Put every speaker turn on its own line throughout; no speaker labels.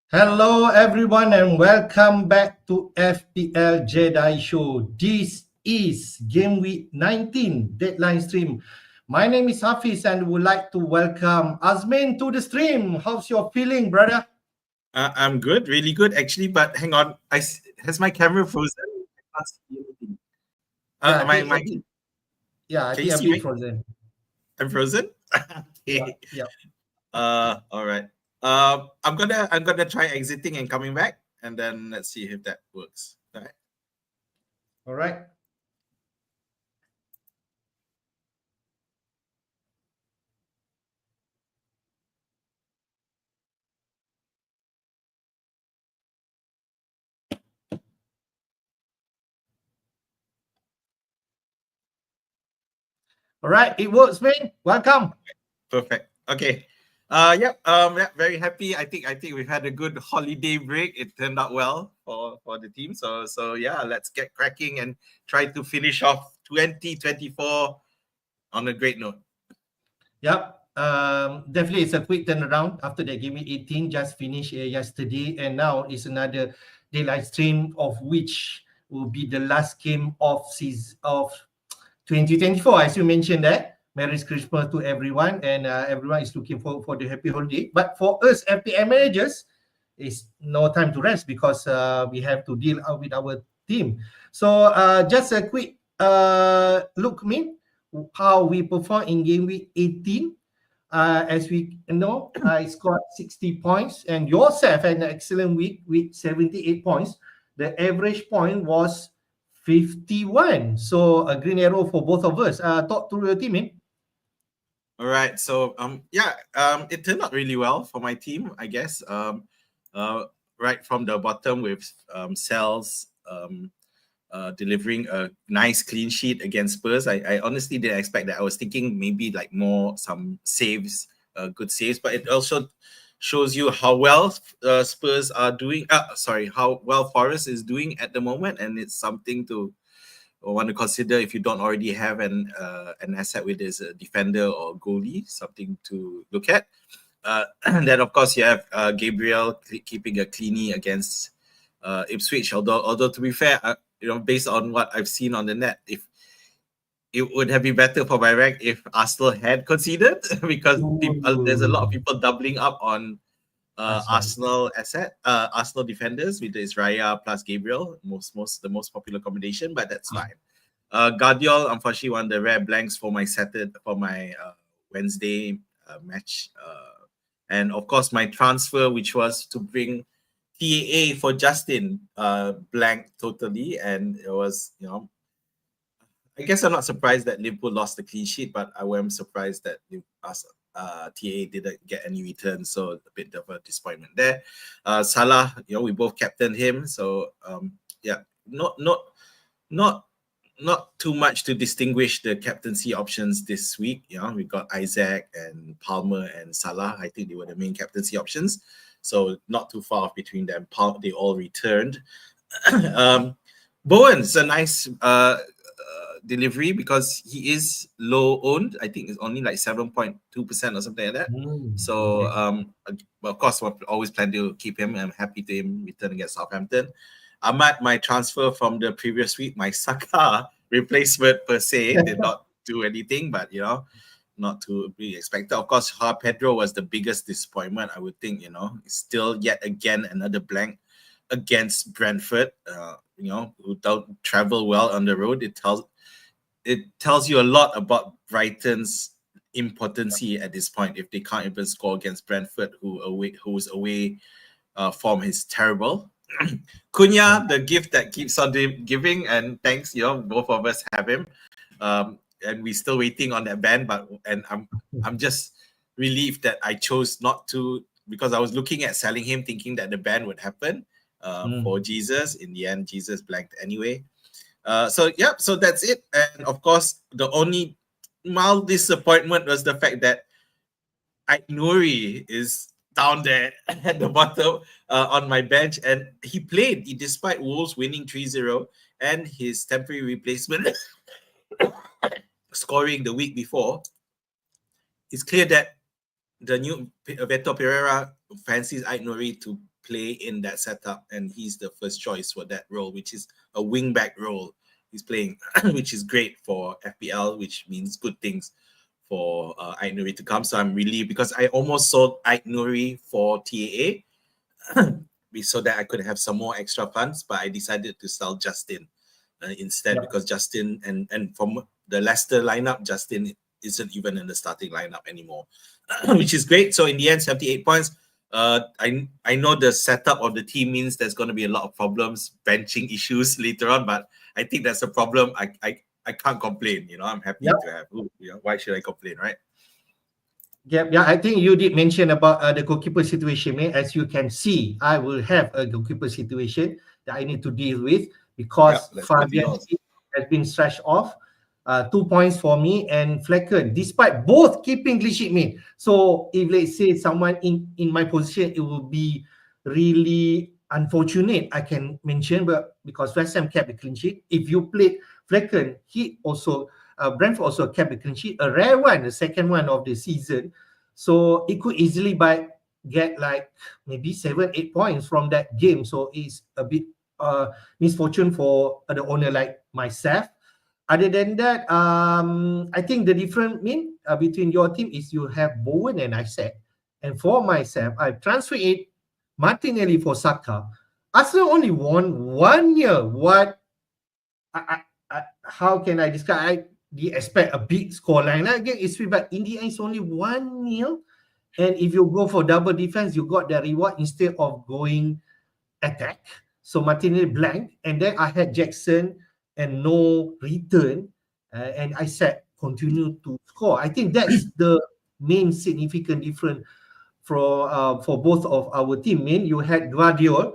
Hello everyone and welcome back to FPL Jedi Show. This is Gameweek 19 Deadline stream. My name is Hafiz and would like to welcome Azmin to the stream. How's your feeling, brother?
I'm good, really good actually. But hang on, has my camera frozen? I can't see anything.
Yeah, I
My
think a
my,
bit. Yeah, I
can you
think a
see
bit
me?
frozen.
I'm frozen.
Yeah,
Okay.
yeah.
All right. I'm gonna try exiting and coming back, and then let's see if that works. All right.
All right. All right, it works, man. Welcome.
Perfect. Okay. Yep. Yeah, very happy. I think we've had a good holiday break. It turned out well for the team. So yeah, let's get cracking and try to finish off 2024 on a great note.
Yep. Definitely it's a quick turnaround after that Game Week 18 just finished yesterday, and now it's another daylight stream of which will be the last game of season of 2024. As you mentioned that, Merry Christmas to everyone, and everyone is looking forward for the happy holiday. But for us FPL managers, it's no time to rest because we have to deal with our team. So just a quick look, how we perform in game week 18. As we know, I scored 60 points, and yourself had an excellent week with 78 points. The average point was 51. So a green arrow for both of us. Talk to your team, man.
All right. So it turned out really well for my team, I guess. Uh, right from the bottom with Cells delivering a nice clean sheet against Spurs. I honestly didn't expect that. I was thinking maybe like some saves, good saves, but it also shows you how well Spurs are doing. How well Forest is doing at the moment, and it's something to want to consider if you don't already have an asset with this defender or goalie, something to look at. And then of course you have Gabriel keeping a cleanie against Ipswich. Although to be fair, based on what I've seen on the net, if it would have been better for my rank if Arsenal had conceded because there's a lot of people doubling up on
That's right.
Arsenal defenders with this Raya plus Gabriel, the most popular combination, but that's fine. Guardiol, unfortunately, one of the rare blanks for my Wednesday match, and of course my transfer, which was to bring TAA for Justin, blank totally, and it was I guess I'm not surprised that Liverpool lost the clean sheet, but I am surprised that TA didn't get any returns, so a bit of a disappointment there. Salah, we both captained him, so yeah, not too much to distinguish the captaincy options this week. We got Isaac and Palmer and Salah. I think they were the main captaincy options, so not too far off between them. They all returned. Bowen's a nice delivery because he is low owned. I think it's only like 7.2% or something like that. So of course, I always plan to keep him. I'm happy to him return against Southampton. Ahmad, my transfer from the previous week, my Saka replacement per se, did not do anything, but not to be expected. Of course, Pedro was the biggest disappointment, I would think. Still yet again another blank against Brentford. Who don't travel well on the road. It tells you a lot about Brighton's impotency at this point if they can't even score against Brentford, whose away form is terrible. Cunha, the gift that keeps on giving, and thanks, both of us have him, and we're still waiting on that ban. And I'm just relieved that I chose not to, because I was looking at selling him, thinking that the ban would happen for Jesus. In the end, Jesus blanked anyway. So that's it. And of course, the only mild disappointment was the fact that Aït-Nouri is down there at the bottom on my bench, and he played despite Wolves winning 3-0 and his temporary replacement scoring the week before. It's clear that the new Beto Pereira fancies Aït-Nouri to play in that setup, and he's the first choice for that role, which is a wing back role. He's playing, which is great for FPL, which means good things for Ait Nuri to come. So I'm relieved because I almost sold Ait Nuri for TAA so that I could have some more extra funds, but I decided to sell Justin instead because Justin and from the Leicester lineup, Justin isn't even in the starting lineup anymore, which is great. So in the end, 78 points. I know the setup of the team means there's going to be a lot of problems, benching issues later on, but I think that's a problem. I can't complain. I'm happy to have. Why should I complain, right?
Yeah, I think you did mention about the goalkeeper situation, man. As you can see, I will have a goalkeeper situation that I need to deal with because Fabian has been stretched off. 2 points for me and Flecken, despite both keeping clean sheet, man. So if let's say someone in my position, it will be really unfortunate, I can mention, but because West Ham kept the clean sheet. If you played Flecken, he also Brentford also kept the clean sheet, a rare one, the second one of the season. So it could easily get like maybe 7-8 points from that game. So it's a bit misfortune for the owner like myself. Other than that, I think the difference between your team is you have Bowen and Isaac. And for myself, I've transferred it Martinelli for Saka. Arsenal only won 1 year. How can I describe? I expect a big scoreline against Ipswich, but in the end, it's only 1-0. And if you go for double defense, you got the reward instead of going attack. So Martinelli blank, and then I had Jackson and no return, and I said continue to score. I think that's the main significant difference for both of our team. You had Guardiola.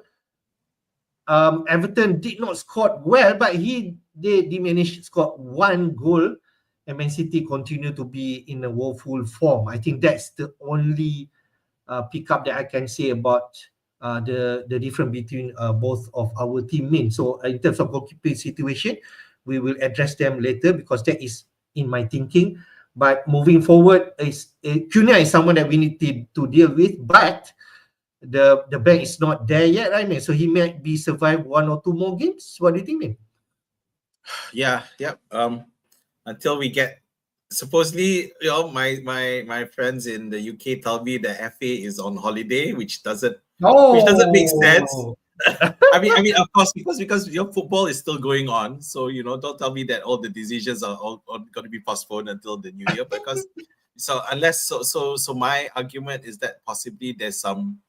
Everton did not score well, but they managed to score 1 goal, and Man City continue to be in a woeful form. I think that's the only pickup that I can say about the difference between both of our team main. So in terms of goalkeeping situation, we will address them later because that is in my thinking. But moving forward, Cunha is someone that we need to deal with, but the bank is not there yet, right, man? So he might be survive 1 or 2 more games. What do you think, man?
Yeah. Until we get, supposedly, my friends in the UK tell me the FA is on holiday, which doesn't make sense. I mean, of course, because your football is still going on. So don't tell me that all the decisions are all going to be postponed until the new year. Because so my argument is that possibly there's some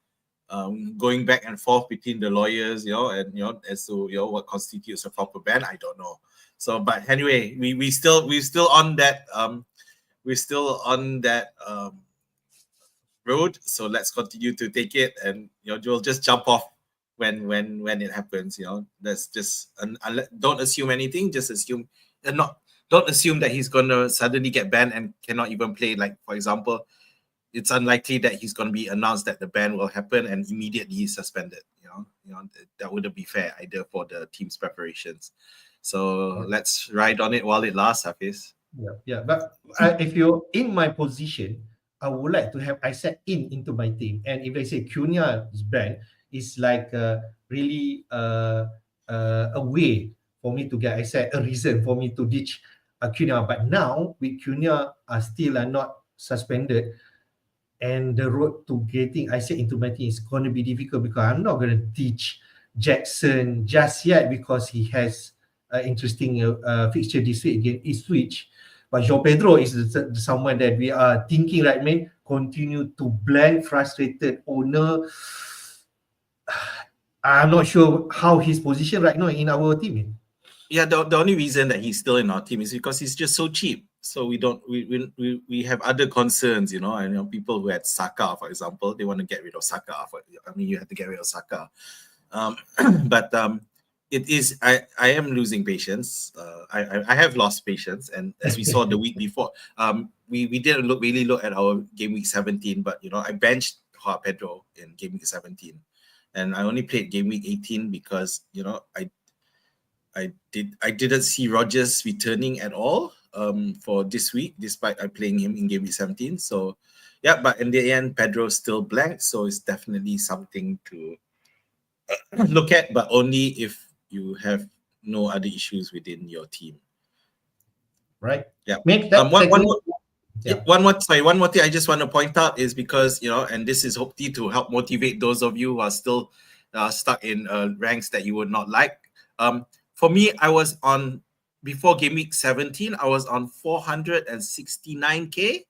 going back and forth between the lawyers, and as to what constitutes a proper ban. I don't know. So, but anyway, we still on that road. So let's continue to take it, and you'll just jump off when it happens. That's just don't assume anything. Just assume and don't assume that he's gonna suddenly get banned and cannot even play. Like, for example, it's unlikely that he's going to be announced that the ban will happen and immediately he's suspended. That wouldn't be fair either for the team's preparations. So let's ride on it while it lasts, Hafiz.
Yeah. But if you're in my position, I would like to have Isaac into my team. And if I say Cunha is banned, it's like really a way for me to get Isaac, a reason for me to ditch Cunha. But now with Cunha still not suspended, and the road to getting Isaac into my team is going to be difficult because I'm not going to teach Jackson just yet because he has an interesting fixture this week against Ipswich. But João Pedro is someone that we are thinking right, man. Continue to blank, frustrated owner. I'm not sure how his position right now in our team.
Yeah, the only reason that he's still in our team is because he's just so cheap. So we have other concerns, I know people who had Saka, for example, they want to get rid of Saka. You have to get rid of Saka. But it is, I am losing patience. I have lost patience, and as we saw the week before, we didn't really look at our game week 17, but I benched Pedro in game week 17, and I only played game week 18 because I didn't see Rodgers returning at all for this week, despite I playing him in game week 17. So yeah, but in the end, Pedro's still blank, so it's definitely something to look at, but only if you have no other issues within your team.
Right.
Yeah.
Make that
One more thing I just want to point out is because, and this is hopefully to help motivate those of you who are still stuck in ranks that you would not like. For me, I was on, before Gameweek 17, I was on 469k.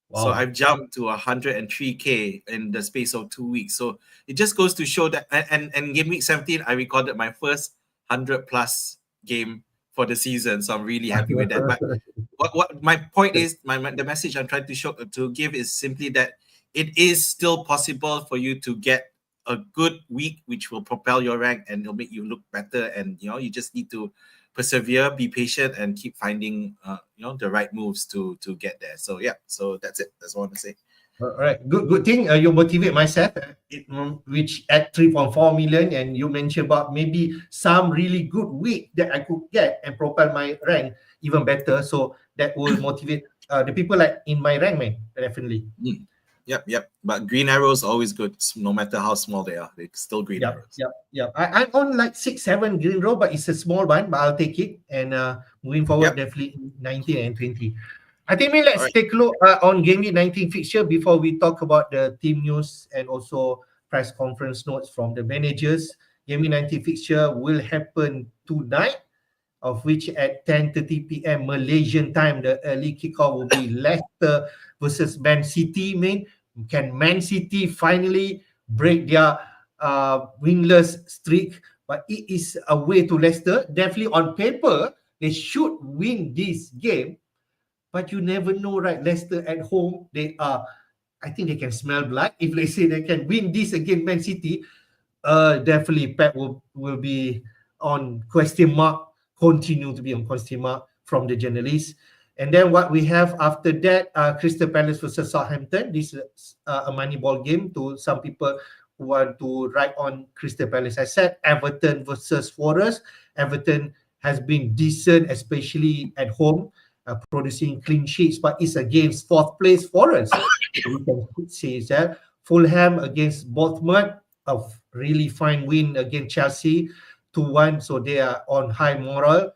Wow. So I've jumped to 103k in the space of 2 weeks. So it just goes to show that, and Gameweek 17, I recorded my first 100 plus game for the season. So I'm really happy with that. But what my point is, the message I'm trying to give is simply that it is still possible for you to get a good week, which will propel your rank and it'll make you look better. And you just need to persevere, be patient, and keep finding the right moves to get there. So yeah, so that's it. That's what I want to say.
All right, good thing you motivate myself, which at 3.4 million, and you mentioned about maybe some really good week that I could get and propel my rank even better. So that will motivate the people like in my rank, man, definitely.
Yep. But green arrows are always good, no matter how small they are. They're still green arrows.
Yep. I'm on like 6-7 green row, but it's a small one, but I'll take it. And moving forward, definitely 19 and 20. I think let's take a look on Gameweek 19 fixture before we talk about the team news and also press conference notes from the managers. Gameweek 19 fixture will happen tonight, of which at 10:30 p.m. Malaysian time, the early kickoff will be Leicester versus Man City. Can Man City finally break their winless streak? But it is away to Leicester. Definitely on paper, they should win this game. But you never know, right? Leicester at home, I think they can smell blood. If they say they can win this against Man City, definitely Pep will be on question mark, continue to be on question mark from the journalists. And then what we have after that, Crystal Palace versus Southampton. This is a money ball game to some people who want to write on Crystal Palace. I said Everton versus Forest. Everton has been decent, especially at home, producing clean sheets, but it's against fourth place Forest. We can say that. Fulham against Bournemouth, a really fine win against Chelsea, 2-1, so they are on high moral.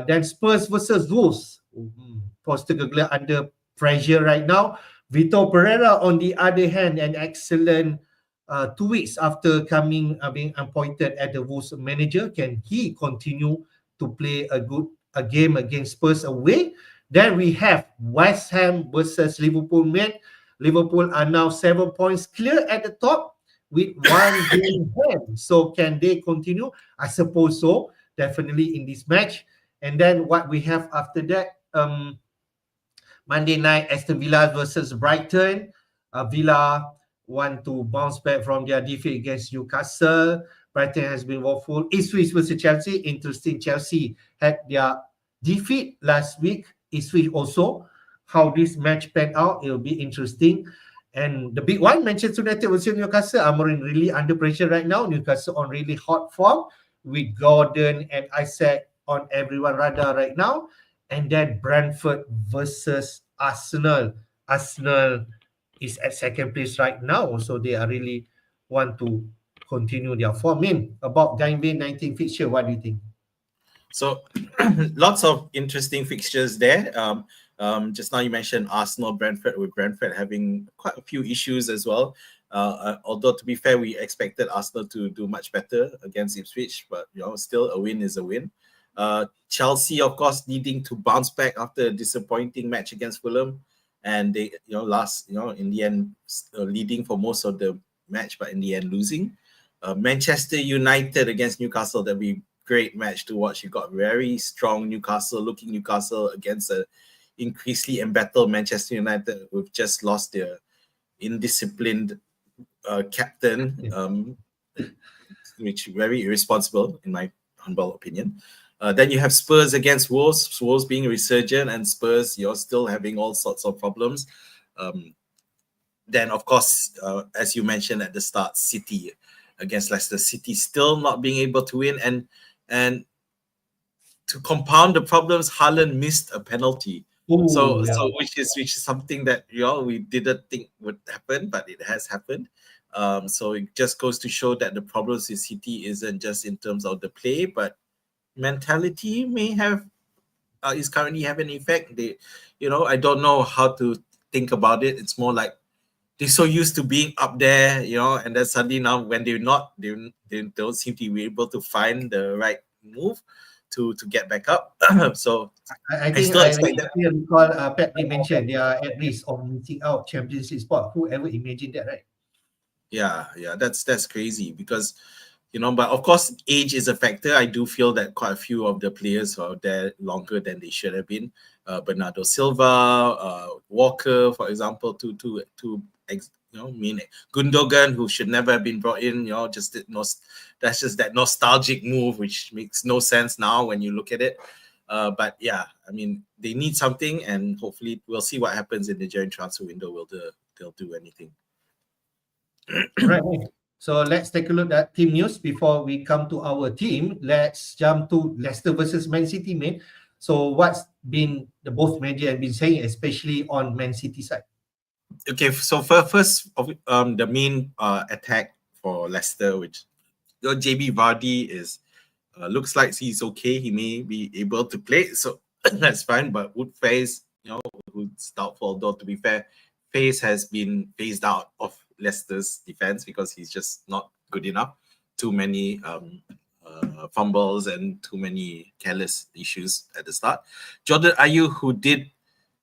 Then Spurs versus Wolves. Postecoglou under pressure right now. Vitor Pereira, on the other hand, an excellent 2 weeks after being appointed as the Wolves manager. Can he continue to play a game against Spurs away? Then we have West Ham versus Liverpool. Liverpool are now 7 points clear at the top with 1 game hand. So can they continue? I suppose so, definitely in this match. And then what we have after that, Monday night, Aston Villa versus Brighton. Villa want to bounce back from their defeat against Newcastle. Brighton has been woeful. Ipswich versus Chelsea. Interesting. Chelsea had their defeat last week. Ipswich also. How this match panned out, it will be interesting. And the big one, Manchester United versus Newcastle. Amorim really under pressure right now. Newcastle on really hot form with Gordon and Isaac on everyone's radar right now. And then Brentford versus Arsenal. Arsenal is at second place right now, so they are really want to continue their form. About Gameweek 19 fixture, what do you think?
So lots of interesting fixtures there. Just now you mentioned Arsenal, Brentford, with Brentford having quite a few issues as well. Although to be fair, we expected Arsenal to do much better against Ipswich, but still a win is a win. Chelsea, of course, needing to bounce back after a disappointing match against Fulham, and they in the end leading for most of the match, but in the end losing. Manchester United against Newcastle, that'll be great match to watch. You got very strong looking Newcastle against a increasingly embattled Manchester United, who've just lost their indisciplined captain, which very irresponsible in my humble opinion. Then you have Spurs against Wolves. Wolves being resurgent, and Spurs, you're still having all sorts of problems. Then, of course, as you mentioned at the start, City against Leicester. City still not being able to win, and to compound the problems, Haaland missed a penalty. So which is something that we didn't think would happen, but it has happened. So it just goes to show that the problems with City isn't just in terms of the play, but mentality may have is currently having an effect. They, I don't know how to think about it. It's more like they're so used to being up there, and then suddenly now when they're not, they don't seem to be able to find the right move to get back up. So
I
I
think
still
I
expect that.
recall Pep did mention they are at risk of missing out Champions League spot. Whoever imagined that, right?
Yeah, that's crazy because but of course age is a factor. I do feel that quite a few of the players are there longer than they should have been. Bernardo Silva, Walker, for example, mean Gundogan, who should never have been brought in. That's just that nostalgic move, which makes no sense now when you look at it. But yeah, I mean, they need something, and hopefully we'll see what happens in the January transfer window. They'll do anything.
Right. So let's take a look at team news before we come to our team. Let's jump to Leicester versus Man City, man. So what's been the both media have been saying, especially on Man City side?
Okay, so first, the main attack for Leicester, which JB Vardy is looks like he's okay. He may be able to play, so that's fine. But Wood Face, who's doubtful. Though to be fair, Face has been phased out of Leicester's defense because he's just not good enough. Too many fumbles and too many careless issues at the start. Jordan Ayew, who did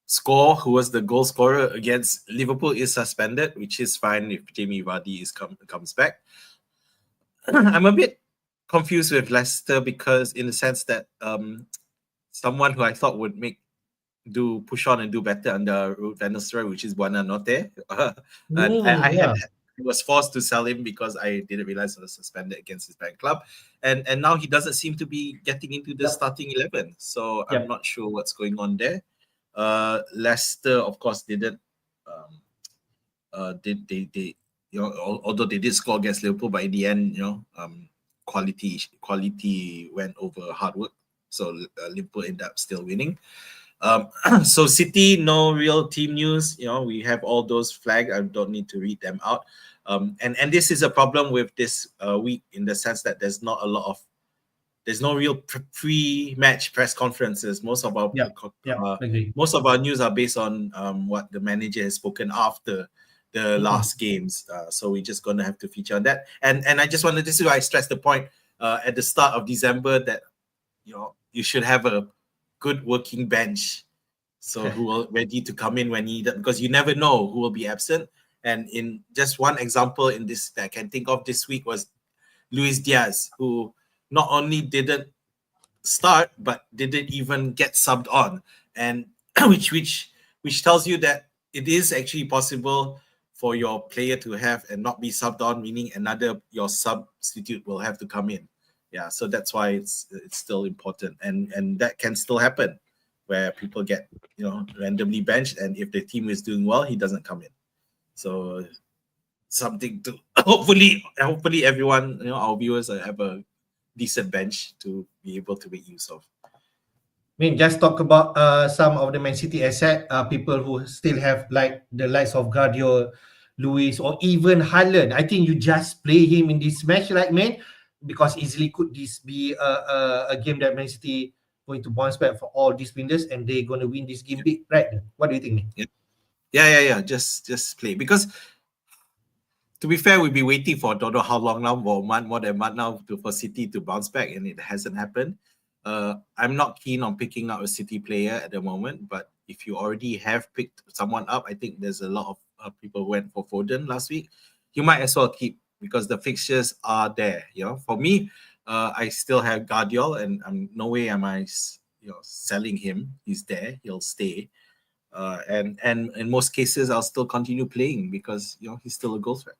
score, who was the goal scorer against Liverpool, is suspended, which is fine if Jamie Vardy comes back. I'm a bit confused with Leicester because in the sense that someone who I thought would push on and do better under Ruud van Nistelrooy, which is Buonanotte. I was forced to sell him because I didn't realize I was suspended against his bank club, and now he doesn't seem to be getting into the starting 11. So I'm not sure what's going on there. Leicester, of course, didn't. Although they did score against Liverpool, but in the end, quality went over hard work. So Liverpool ended up still winning. So City, no real team news. We have all those flagged. I don't need to read them out. And this is a problem with this week in the sense that there's no real pre-match press conferences. Most of our news are based on what the manager has spoken after the last games. So we're just gonna have to feature on that. And I just wanted, this is why I stressed the point at the start of December that you should have a good working bench, so who are ready to come in when needed, because you never know who will be absent. And in just one example in this that I can think of this week was Luis Diaz, who not only didn't start but didn't even get subbed on, and which tells you that it is actually possible for your player to have and not be subbed on, meaning your substitute will have to come in. Yeah, so that's why it's still important, and that can still happen where people get randomly benched, and if the team is doing well, he doesn't come in. So something to hopefully everyone, our viewers have a decent bench to be able to make use of.
I mean, just talk about some of the Man City asset, people who still have like the likes of Guardiola, Luis, or even Haaland. I think you just play him in this match, like, man, because easily could this be a game that Man City going to bounce back for all these winners and they're going to win this game big, right? What do you think, man?
Yeah. Just play, because to be fair, we've been waiting for don't know how long now, more than a month now, for City to bounce back, and it hasn't happened. I'm not keen on picking up a City player at the moment, but if you already have picked someone up, I think there's a lot of people who went for Foden last week. You might as well keep, because the fixtures are there. For me, I still have Guardiola, and no way am I selling him. He's there, he'll stay. And in most cases, I'll still continue playing because he's still a goal threat.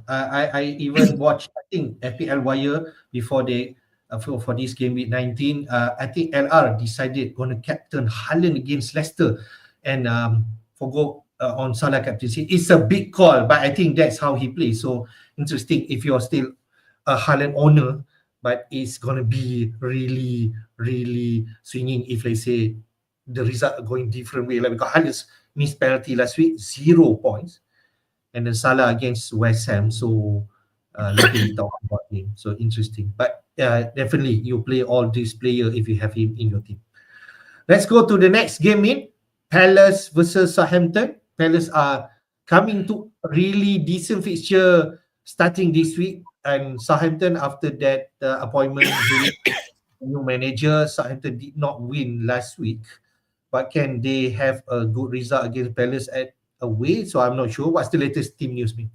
I even watched, I think, FPL Wire before they for this Gameweek 19. I think LR decided going to captain Haaland against Leicester and forgo on Salah captaincy. It's a big call, but I think that's how he plays. So interesting if you're still a Haaland owner, but it's going to be really, really swinging if, let's say, the result are going different way. Like, because Haaland's missed penalty last week, 0 points. and then Salah against West Ham. So later we talk about him. So interesting. But definitely you play all these players if you have him in your team. Let's go to the next game in Palace versus Southampton. Palace are coming to really decent fixture starting this week, and Southampton after that appointment new manager, Southampton did not win last week. But can they have a good result against Palace at away? So I'm not sure. What's the latest team news, mean?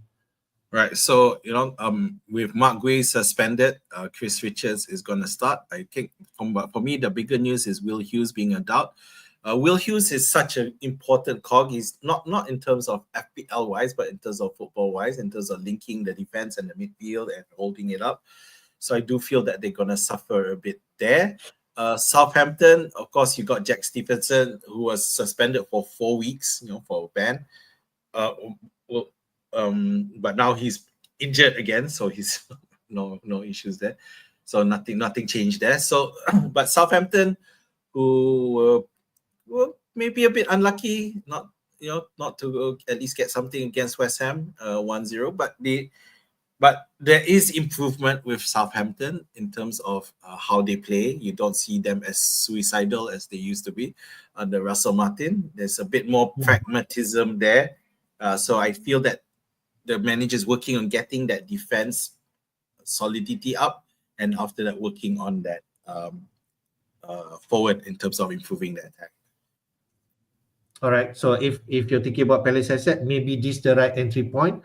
Right. So, with Mark Gray suspended, Chris Richards is going to start. I think for me, the bigger news is Will Hughes being a doubt. Will Hughes is such an important cog. He's not in terms of FPL wise, but in terms of football wise, in terms of linking the defense and the midfield and holding it up. So I do feel that they're going to suffer a bit there. Southampton, of course, you got Jack Stevenson, who was suspended for 4 weeks, for a ban. But now he's injured again, so he's no issues there. So nothing changed there. So, but Southampton, who were maybe a bit unlucky, not to at least get something against West Ham, 1-0. But there is improvement with Southampton in terms of how they play. You don't see them as suicidal as they used to be under Russell Martin. There's a bit more pragmatism there. So I feel that the manager is working on getting that defense solidity up, and after that working on that forward in terms of improving the attack.
All right. So if you're thinking about Palace asset, maybe this is the right entry point.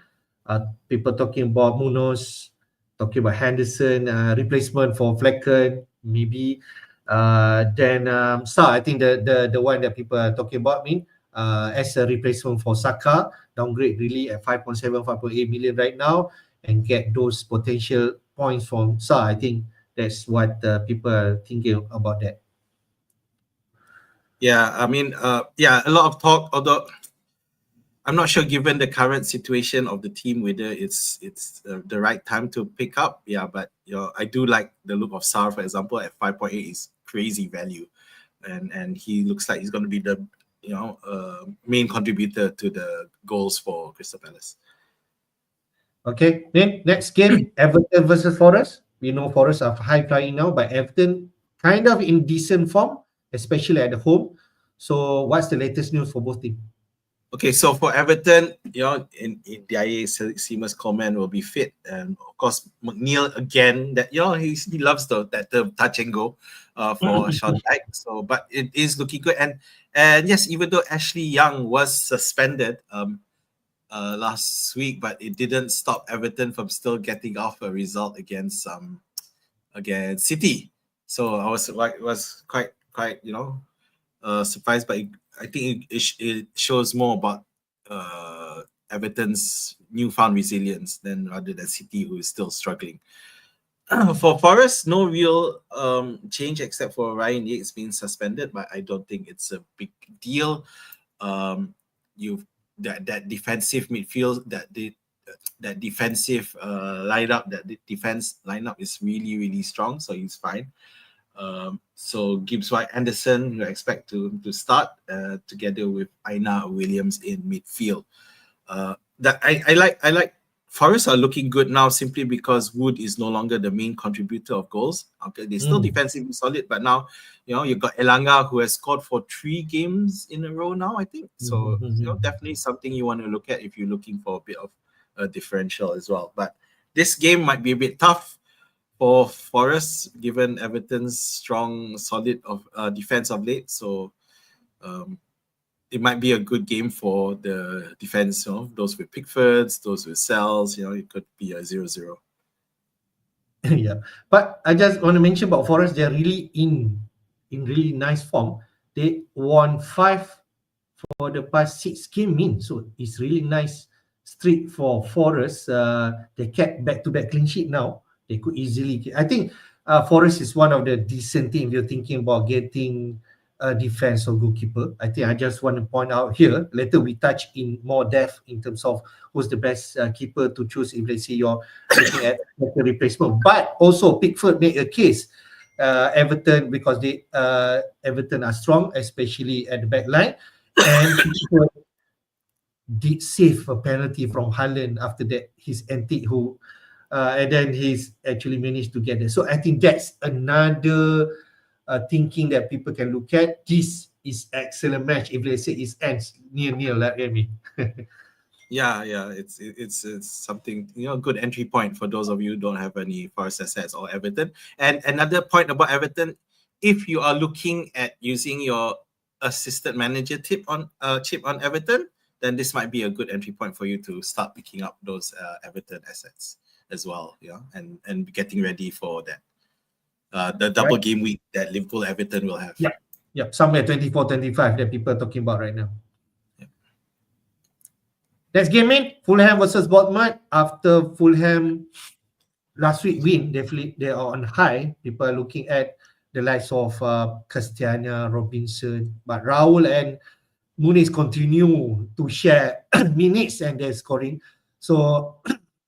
People talking about Munoz, talking about Henderson, replacement for Flecken, maybe. Then Sa, I think the one that people are talking about, as a replacement for Saka, downgrade really at 5.7, 5.8 million right now, and get those potential points from Sa. I think that's what people are thinking about that.
Yeah, I mean, a lot of talk, although I'm not sure given the current situation of the team whether it's the right time to pick up. Yeah, but I do like the look of Sarr, for example, at 5.8 is crazy value, and he looks like he's going to be the main contributor to the goals for Crystal Palace.
Okay, then next game, Everton versus Forest. We know Forest are high flying now, but Everton kind of in decent form, especially at the home. So what's the latest news for both teams?
Okay, so for Everton, in DIA, Seamus Coleman will be fit, and of course McNeil again. That he loves that touch and go for Sean Dyche. So, but it is looking good, and yes, even though Ashley Young was suspended last week, but it didn't stop Everton from still getting off a result against City. So I was quite surprised, but I think it shows more about Everton's newfound resilience rather than City, who is still struggling. For Forest, no real change except for Ryan Yates being suspended, but I don't think it's a big deal. That defensive midfield, that defensive lineup, the defense lineup is really, really strong, so he's fine. So Gibbs White Anderson, we expect to start together with Aina Williams in midfield. That I like. Forest are looking good now simply because Wood is no longer the main contributor of goals. Okay, they're still defensively solid, but now you've got Elanga, who has scored for 3 games in a row now, I think. So definitely something you want to look at if you're looking for a bit of a differential as well. But this game might be a bit tough for Forest, given Everton's strong, solid defense of late. So it might be a good game for the defense. Those with Pickfords, those with Sells. It could be a 0-0.
Yeah, but I just want to mention about Forest. They're really in really nice form. They won 5 for the past 6 games. So it's really nice streak for Forest. They kept back-to-back clean sheet now. They could easily I think Forest is one of the decent teams if you're thinking about getting a defense or goalkeeper. I think I just want to point out here, later we touch in more depth in terms of who's the best keeper to choose if let's say you're looking at the replacement. But also Pickford made a case, Everton, because Everton are strong, especially at the back line. And did save a penalty from Haaland after that, his antique hook, and then he's actually managed to get it. So I think that's another thinking that people can look at. This is excellent match if let's say it ends near like I mean.
Yeah, it's something, good entry point for those of you who don't have any Forest assets or Everton. And another point about Everton, if you are looking at using your assistant manager chip on Everton, then this might be a good entry point for you to start picking up those Everton assets as well, and getting ready for that the double game week that Liverpool Everton will have.
Yeah, somewhere 24-25 that people are talking about right now. Next game in Fulham versus Bournemouth. After Fulham last week win, definitely they are on high. People are looking at the likes of Castellana, Robinson, but Raul and Muniz continue to share minutes and they're scoring. So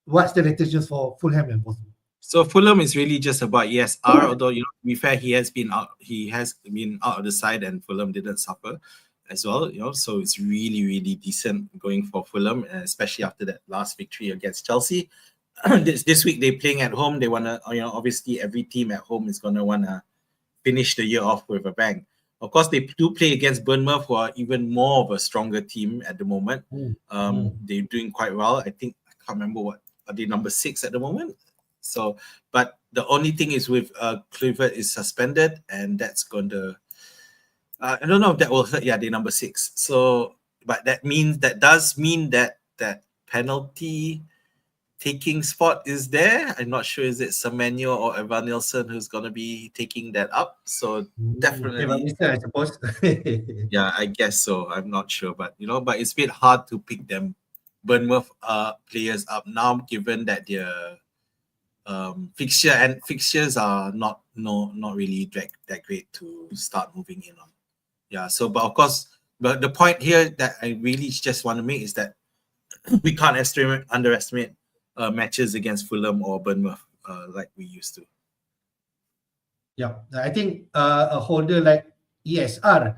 what's the latest news for Fulham and Bournemouth?
So Fulham is really just about ESR, although to be fair, he has been out of the side and Fulham didn't suffer as well, so it's really decent going for Fulham, especially after that last victory against Chelsea. This week they're playing at home. They want to, obviously every team at home is going to want to finish the year off with a bang. Of course, they do play against Bournemouth, who are even more of a stronger team at the moment. They're doing quite well. I think, I can't remember are they number 6 at the moment? So, but the only thing is with Kluivert is suspended, and that's going to, I don't know if that will hurt. Yeah, they're number 6. So, but that does mean that penalty taking spot is there. I'm not sure, is it Semenyo or Evan Nilsson who's going to be taking that up? So definitely,
I suppose.
Yeah, I guess so. I'm not sure, but but it's a bit hard to pick them Bournemouth players up now, given that their fixtures are not really that great to start moving in on. Yeah. So, but of course, but the point here that I really just want to make is that we can't underestimate matches against Fulham or Bournemouth like we used to.
Yeah, I think a holder like ESR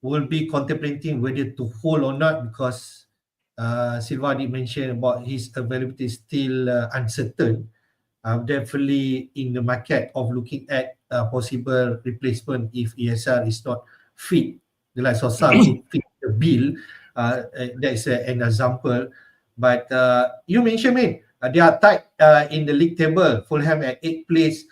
will be contemplating whether to hold or not, because Silva did mention about his availability is still uncertain. Definitely in the market of looking at possible replacement if ESR is not fit. The likes of Sam could fit the bill. That's an example. But you mentioned, they are tight in the league table. Fulham at 8th place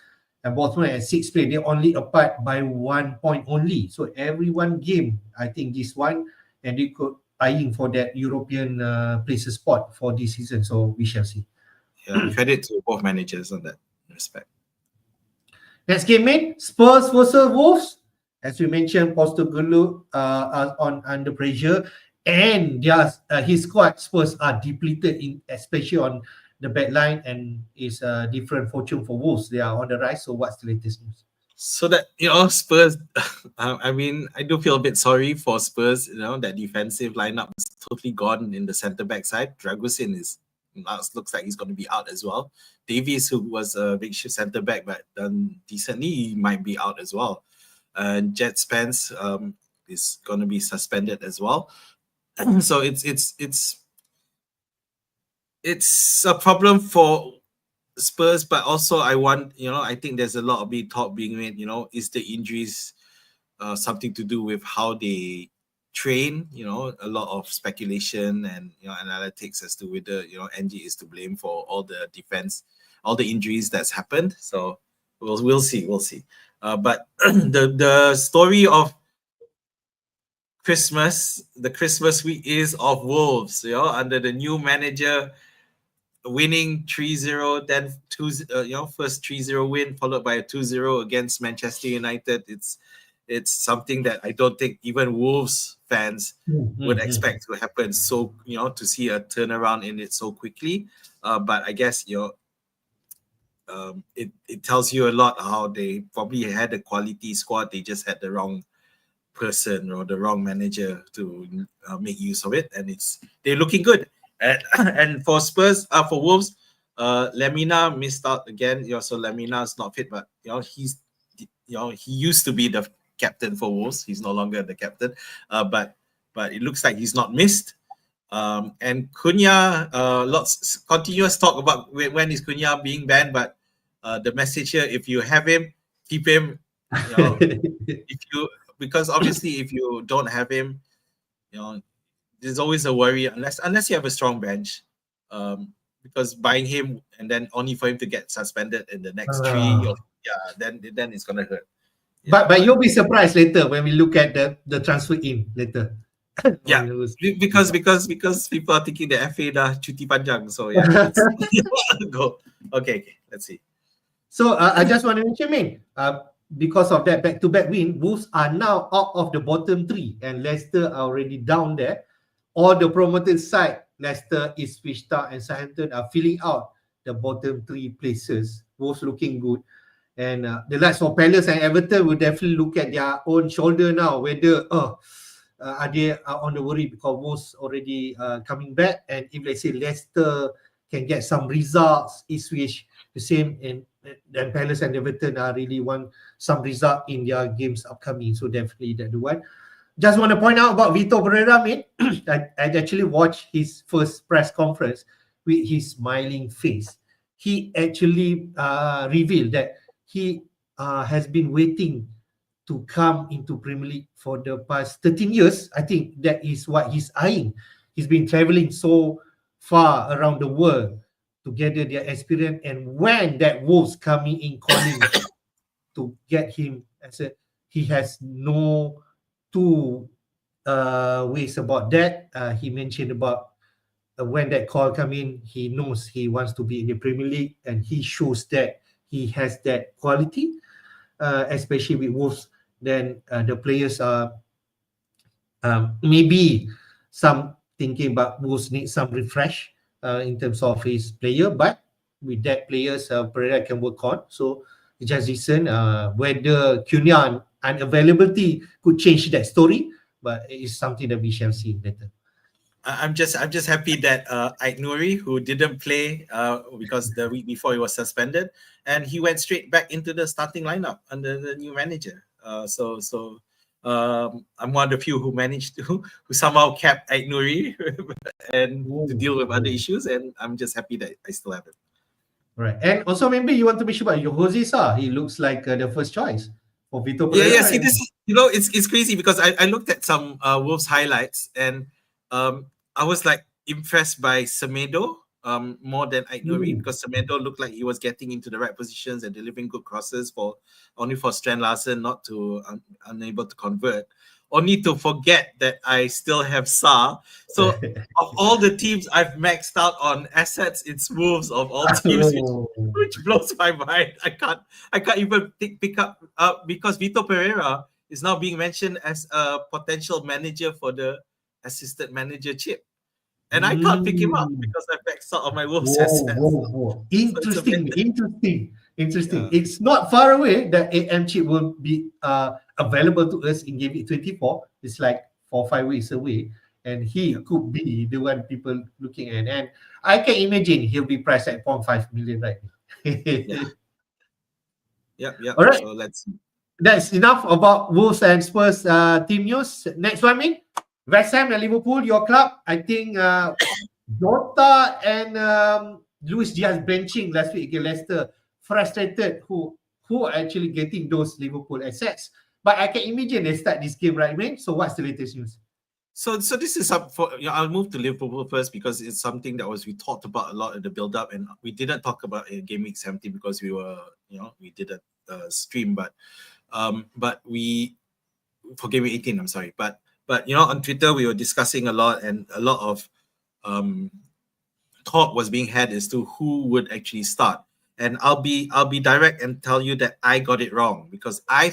and Bournemouth at 6th place. They're only apart by 1 point only. So every one game, I think this one, and they could eyeing for that European places spot for this season. So we shall see.
Yeah, credit to both managers on that respect.
Next game, Spurs versus Wolves. As we mentioned, Postecoglou are under pressure, and his squad Spurs are depleted, especially on the back line, and it's a different fortune for Wolves. They are on the rise. So what's the latest news?
So that Spurs, I mean, I do feel a bit sorry for Spurs. That defensive lineup is totally gone in the centre back side. Dragusin looks like he's going to be out as well. Davies, who was a big centre back but done decently, he might be out as well. And Jet Spence is going to be suspended as well. So it's a problem for Spurs, but also I think there's a lot of talk being made. Is the injuries something to do with how they train? A lot of speculation and analytics as to whether NG is to blame for all the injuries that's happened. So we'll see. But the story of the Christmas week is of Wolves. Under the new manager, winning 3-0, then first 3-0 win followed by a 2-0 against Manchester United. It's something that I don't think even Wolves fans would expect to happen. So to see a turnaround in it so quickly. But I guess it tells you a lot how they probably had a quality squad. They just had the wrong person or the wrong manager to make use of it, and they're looking good. And for Spurs, for Wolves, Lemina missed out again. So Lemina's not fit, but he used to be the captain for Wolves. He's no longer the captain, but it looks like he's not missed. And Cunha, lots continuous talk about when is Cunha being banned, but the message here: if you have him, keep him. You know, because obviously if you don't have him, there's always a worry unless you have a strong bench. Because buying him and then only for him to get suspended in the next then it's gonna hurt.
But you'll be surprised later when we look at the transfer in later.
Yeah, because people are thinking the FA dah cuti panjang, so yeah, let's go. Okay, let's see.
So I just want to mention, because of that back-to-back win, Wolves are now out of the bottom 3, and Leicester are already down there. All the promoted side, Leicester, Ipswich Town, and Southampton are filling out the bottom 3 places. Wolves looking good. And the likes of Palace and Everton will definitely look at their own shoulder now, whether are they on the worry because Wolves already coming back. And if let's say Leicester can get some results, Ipswich the same, and then Palace and Everton are really want some result in their games upcoming. So definitely that the one. Just want to point out about Vitor Pereira, mate. I actually watched his first press conference with his smiling face. He actually revealed that he has been waiting to come into Premier League for the past 13 years. I think that is what he's eyeing. He's been traveling so far around the world to gather their experience, and when that Wolves coming in calling to get him, he has no two ways about that. He mentioned about when that call come in, he knows he wants to be in the Premier League, and he shows that he has that quality, especially with Wolves. Then the players are maybe some thinking about Wolves need some refresh in terms of his player, but with that players Pereira can work on. So just listen whether Cunha unavailability could change that story, but it is something that we shall see later.
I'm just happy that Aït-Nouri, who didn't play because the week before he was suspended, and he went straight back into the starting lineup under the new manager. So I'm one of the few who managed who somehow kept Aït-Nouri and to deal with other issues, and I'm just happy that I still have him.
Right, and also maybe you want to mention about Jose Sa. He looks like the first choice for Vitor Pereira.
Yeah. See, this is, it's crazy because I looked at some Wolves highlights, and I was like impressed by Semedo more than Aït-Nouri, because Semedo looked like he was getting into the right positions and delivering good crosses for Strand Larsen not to unable to convert. Only to forget that I still have Sa. So of all the teams I've maxed out on assets, it's Wolves of all teams, which blows my mind. I can't even pick up because Vitor Pereira is now being mentioned as a potential manager for the assistant manager chip. And I can't pick him up because I maxed out on my Wolves assets.
Interesting.
Yeah.
It's not far away that AM chip will be available to us in Gameweek 24. It's like 4 or 5 weeks away, and he could be the one people looking at. And I can imagine he'll be priced at 0.5 million, right?
Yeah.
All right.
So let's see.
That's enough about Wolves and Spurs team news. Next one, Min. West Ham and Liverpool, your club. I think Jota and Luis Diaz benching last week against Leicester. Frustrated who are actually getting those Liverpool assets. But I can imagine they start this game, right, man? So what's the latest news?
So this is up for, I'll move to Liverpool first because it's something that we talked about a lot in the build-up, and we didn't talk about in Game Week 17 because we were, we didn't stream, but we, for Game Week 18, I'm sorry, but on Twitter we were discussing a lot, and a lot of talk was being had as to who would actually start. And I'll be direct and tell you that I got it wrong, because I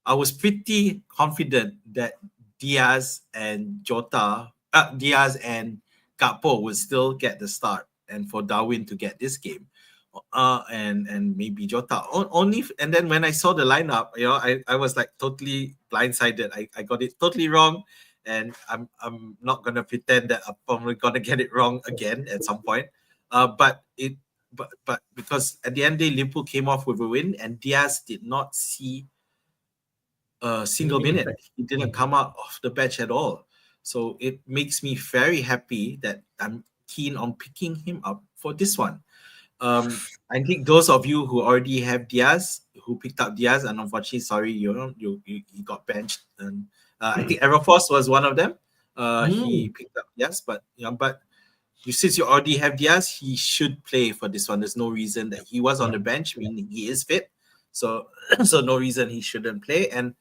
was pretty confident that Diaz and Gakpo would still get the start, and for Darwin to get this game, and maybe Jota only. And then when I saw the lineup, I was like totally blindsided. I got it totally wrong, and I'm not gonna pretend that I'm probably gonna get it wrong again at some point. But because at the end of the day, Liverpool came off with a win, and Diaz did not see a single minute. He didn't come out of the bench at all. So it makes me very happy that I'm keen on picking him up for this one. I think those of you who already have Diaz, who picked up Diaz, and unfortunately, sorry, you got benched. And I think Afosz was one of them. He picked up Diaz, but since you already have Diaz, he should play for this one. There's no reason that he was on the bench, meaning he is fit. So no reason he shouldn't play. And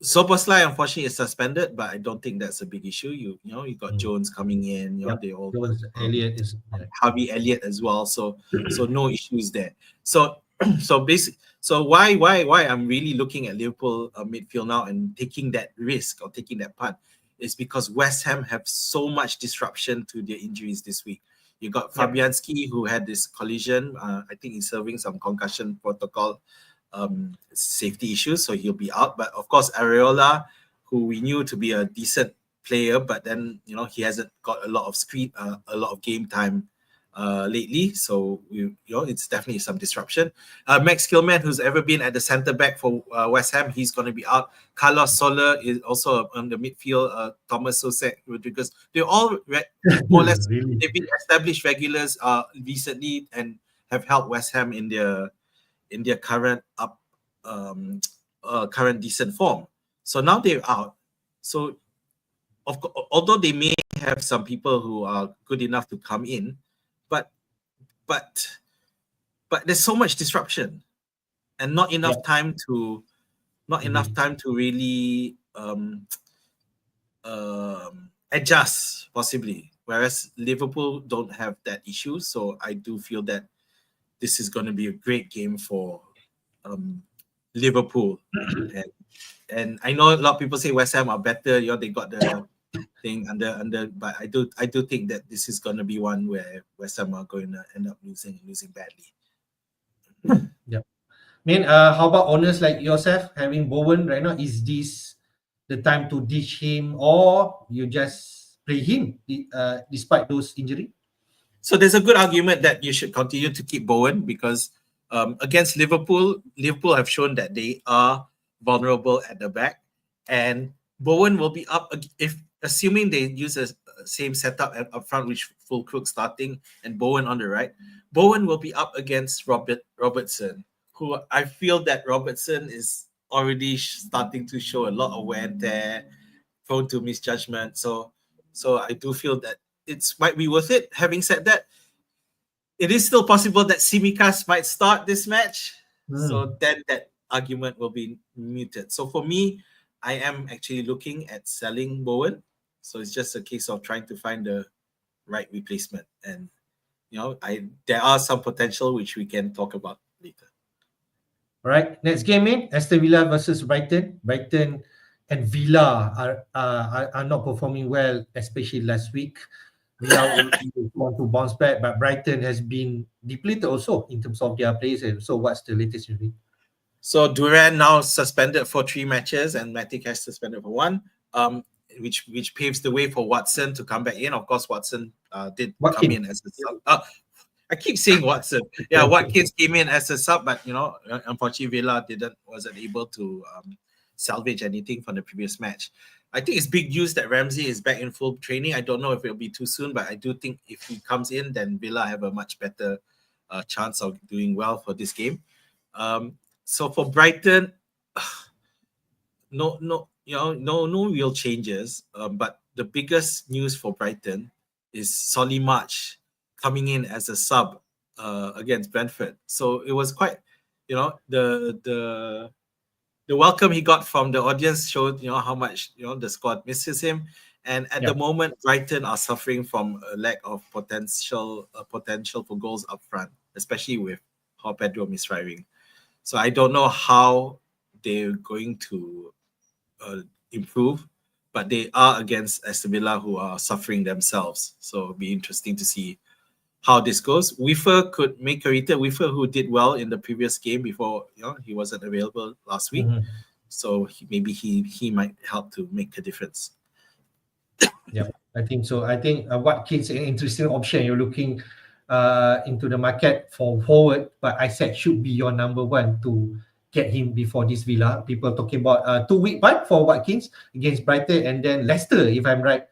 Soboslai unfortunately is suspended, but I don't think that's a big issue. You got Jones coming in. They all
Jones, Elliott is
Harvey Elliott as well. So no issues there. So why I'm really looking at Liverpool midfield now and taking that risk or taking that punt is because West Ham have so much disruption to their injuries this week. You got Fabianski, who had this collision. I think he's serving some concussion protocol safety issues, so he'll be out. But of course, Areola, who we knew to be a decent player, but then he hasn't got a lot of game time lately. So it's definitely some disruption. Max Kilman, who's ever been at the centre back for West Ham, he's going to be out. Carlos Soler is also on the midfield. Thomas Sosek, Rodriguez, they're all more or less
really?
They've been established regulars recently and have helped West Ham in their current current decent form. So now they're out. So although they may have some people who are good enough to come in, but there's so much disruption and not enough time to really adjust possibly. Whereas Liverpool don't have that issue, so I do feel that this is going to be a great game for Liverpool. And I know a lot of people say West Ham are better. They got the thing under, but I do think that this is going to be one where West Ham are going to end up losing badly.
Yeah. I mean, how about owners like yourself having Bowen right now? Is this the time to ditch him, or you just play him despite those injuries?
So there's a good argument that you should continue to keep Bowen because against Liverpool have shown that they are vulnerable at the back, and Bowen will be up if assuming they use the same setup up front, which Fulkrug starting and Bowen on the right. Bowen will be up against Robertson, who I feel that Robertson is already starting to show a lot of wear and tear, prone to misjudgment. So I do feel that it might be worth it. Having said that, it is still possible that Tsimikas might start this match. So then that argument will be muted. So for me, I am actually looking at selling Bowen. So it's just a case of trying to find the right replacement. And there are some potential which we can talk about later.
All right, next game in Aston Villa versus Brighton. Brighton and Villa are not performing well, especially last week. Villa want to bounce back, but Brighton has been depleted also in terms of their players. So what's the latest news?
So Duran now suspended for 3 matches and Matic has suspended for 1, which paves the way for Watson to come back in. Of course, Watson did come in as a sub. I keep saying Watson. Yeah, Watkins came in as a sub, but unfortunately Villa wasn't able to salvage anything from the previous match. I think it's big news that Ramsey is back in full training. I don't know if it'll be too soon, but I do think if he comes in, then Villa have a much better chance of doing well for this game. So for Brighton, no real changes. But the biggest news for Brighton is Solly March coming in as a sub against Brentford. So it was quite, the welcome he got from the audience showed, how much, the squad misses him. And at the moment, Brighton are suffering from a lack of potential for goals up front, especially with how Pedro misfiring. So I don't know how they're going to improve, but they are against Aston Villa, who are suffering themselves. So it'll be interesting to see how this goes. Wiffer could make a return. Wiffer, who did well in the previous game before, he wasn't available last week. So maybe he might help to make a difference.
Yeah, I think so. I think Watkins is an interesting option. You're looking into the market for forward, but Isaac should be your number one to get him before this Villa. People talking about 2 week ban for Watkins against Brighton, and then Leicester, if I'm right,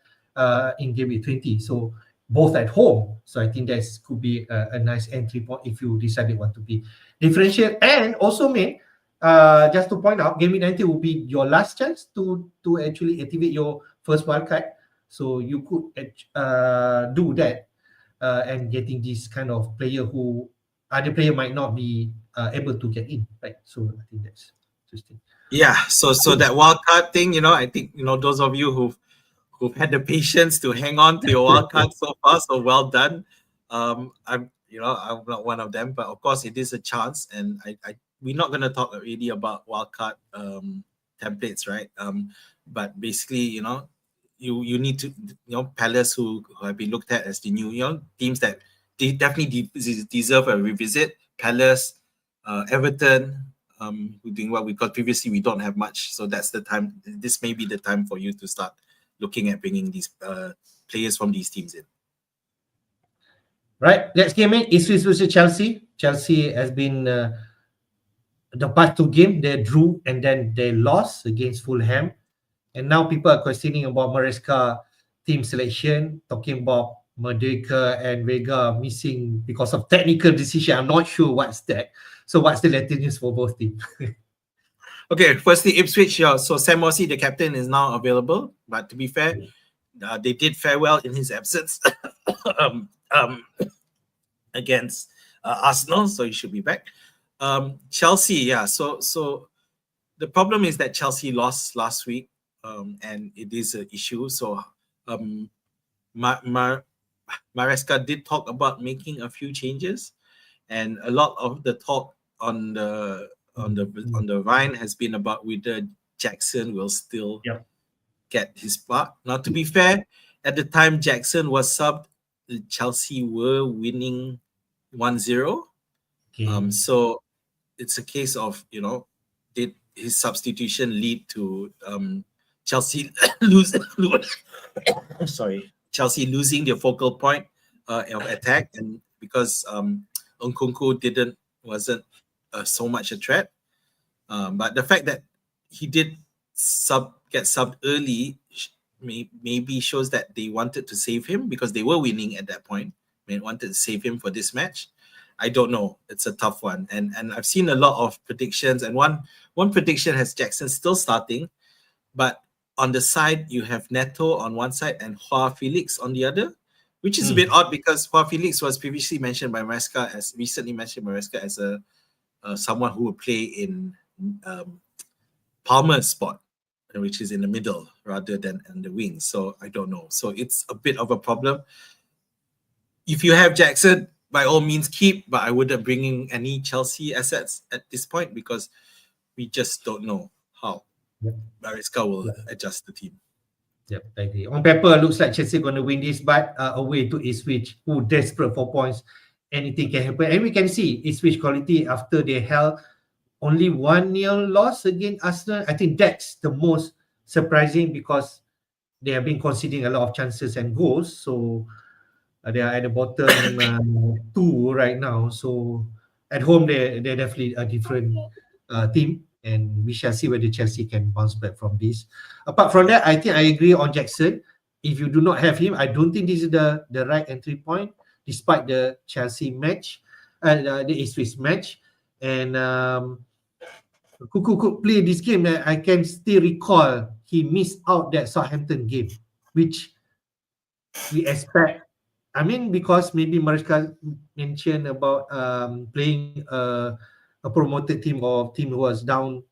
in Gameweek 20. So both at home. So I think that could be a nice entry point if you decided want to be differential. And also, mate, just to point out, Gameweek 19 will be your last chance to actually activate your first wildcard. So you could do that and getting this kind of player who other player might not be able to get in, right? So I think that's interesting.
Yeah, so that wildcard thing, I think those of you who've had the patience to hang on to your wildcard so far, so well done. I'm not one of them, but of course it is a chance, and we're not going to talk really about wildcard templates, right? But basically, you need to, Palace who have been looked at as the new, teams that they definitely deserve a revisit. Palace, Everton, we're doing well because previously we don't have much, so that's the time. This may be the time for you to start looking at bringing these players from these teams in.
Right, next game, Ipswich versus Chelsea. Chelsea has been the past 2 games they drew and then they lost against Fulham, and now people are questioning about Maresca team selection, talking about Merdeka and Vega missing because of technical decision. I'm not sure what's that. So what's the latest news for both teams?
Okay, firstly, Ipswich. So Sam Morsy, the captain, is now available. But to be fair, they did fare well in his absence against Arsenal, so he should be back. Chelsea, yeah. So the problem is that Chelsea lost last week, and it is an issue. So Maresca did talk about making a few changes, and a lot of the talk on the Vine has been about whether Jackson will still get his spot. Now, to be fair, at the time Jackson was subbed, Chelsea were winning 1-0. So it's a case of, did his substitution lead to Chelsea Chelsea losing their focal point of attack, and because Nkunku wasn't so much a threat, but the fact that he did get subbed early maybe shows that they wanted to save him because they were winning at that point. They wanted to save him for this match. I don't know. It's a tough one, and I've seen a lot of predictions, and one prediction has Jackson still starting, but on the side you have Neto on one side and Joao Felix on the other, which is a bit odd because Joao Felix was previously mentioned by Maresca as a someone who would play in Palmer's spot, which is in the middle rather than on the wings. So I don't know. So it's a bit of a problem. If you have Jackson, by all means keep, but I wouldn't bring in any Chelsea assets at this point because we just don't know how Maresca will adjust the team.
Yep, I agree. On paper, looks like Chelsea going to win this, but away to Ipswich, who desperate for points. Anything can happen. And we can see Ipswich quality after they held only 1-0 loss against Arsenal. I think that's the most surprising because they have been conceding a lot of chances and goals. So they are at the bottom 2 right now. So at home, they're definitely a different team. And we shall see whether Chelsea can bounce back from this. Apart from that, I think I agree on Jackson. If you do not have him, I don't think this is the right entry point, despite the Chelsea match, the Ipswich match. And Kuku could play this game. I can still recall he missed out that Southampton game, which we expect. I mean, because maybe Maresca mentioned about playing a promoted team or team who was down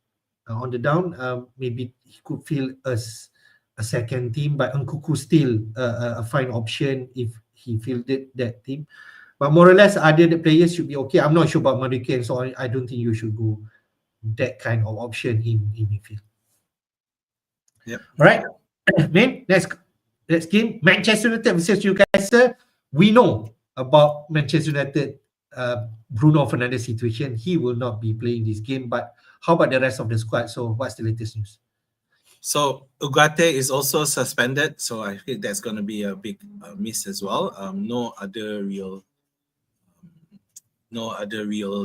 on the down, maybe he could feel as a second team, but Nkunku still a fine option if he fielded that team. But more or less, other the players should be okay. I'm not sure about Merdeka, so I don't think you should go that kind of option in midfield.
Yep.
All right, man. Next game, Manchester United versus Newcastle. We know about Manchester United. Bruno Fernandes situation, he will not be playing this game, but how about the rest of the squad? So what's the latest news?
So Ugarte is also suspended, so I think that's going to be a big miss as well. No other real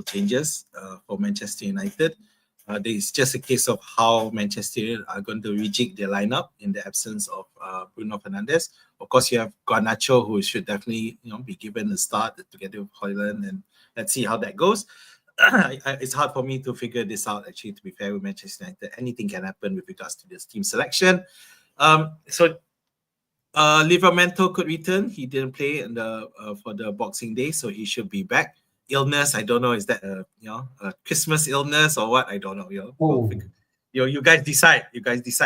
changes for Manchester United. It's just a case of how Manchester United are going to rejig their lineup in the absence of Bruno Fernandes. Of course, you have Garnacho, who should definitely be given a start together with Højlund, and let's see how that goes. It's hard for me to figure this out, actually, to be fair with Manchester United. Anything can happen with regards to this team selection. Livramento could return. He didn't play for the Boxing Day, so he should be back. Illness, I don't know, is that a Christmas illness or what? I don't know. You guys decide.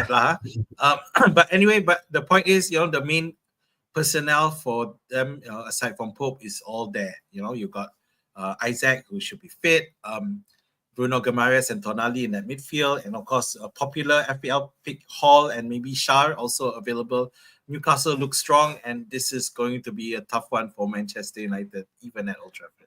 Lah. But anyway, the point is, the main personnel for them, aside from Pope, is all there. You got Isaac, who should be fit. Bruno Guimaraes and Tonali in that midfield, and of course a popular FPL pick Hall and maybe Shar also available. Newcastle looks strong, and this is going to be a tough one for Manchester United, even at Old Trafford.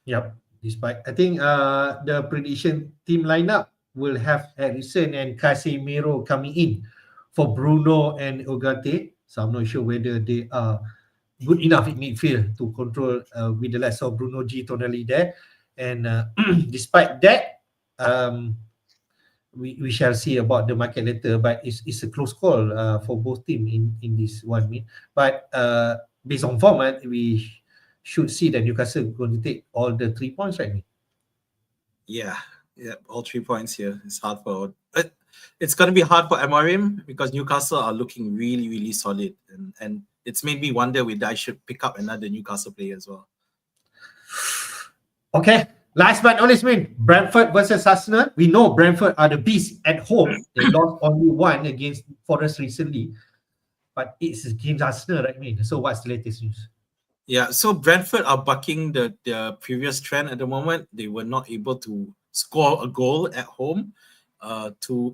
Yep. Despite, I think the prediction team lineup will have Harrison and Casemiro coming in for Bruno and Ugarte. So I'm not sure whether they are good enough in midfield to control with the likes of Bruno G, Tonali there. And despite that, we shall see about the market later. But it's a close call for both teams in this 1 minute. But based on format, we should see that Newcastle going to take all the 3 points, right?
Yeah, all 3 points here. It's hard for. It's going to be hard for Amorim because Newcastle are looking really, really solid, and it's made me wonder whether I should pick up another Newcastle player as well.
Okay, last but not least, Brentford versus Arsenal. We know Brentford are the beast at home. They lost only 1 against Forest recently, but it's against Arsenal, right? So what's the latest news?
Yeah, so Brentford are bucking the previous trend at the moment. They were not able to score a goal at home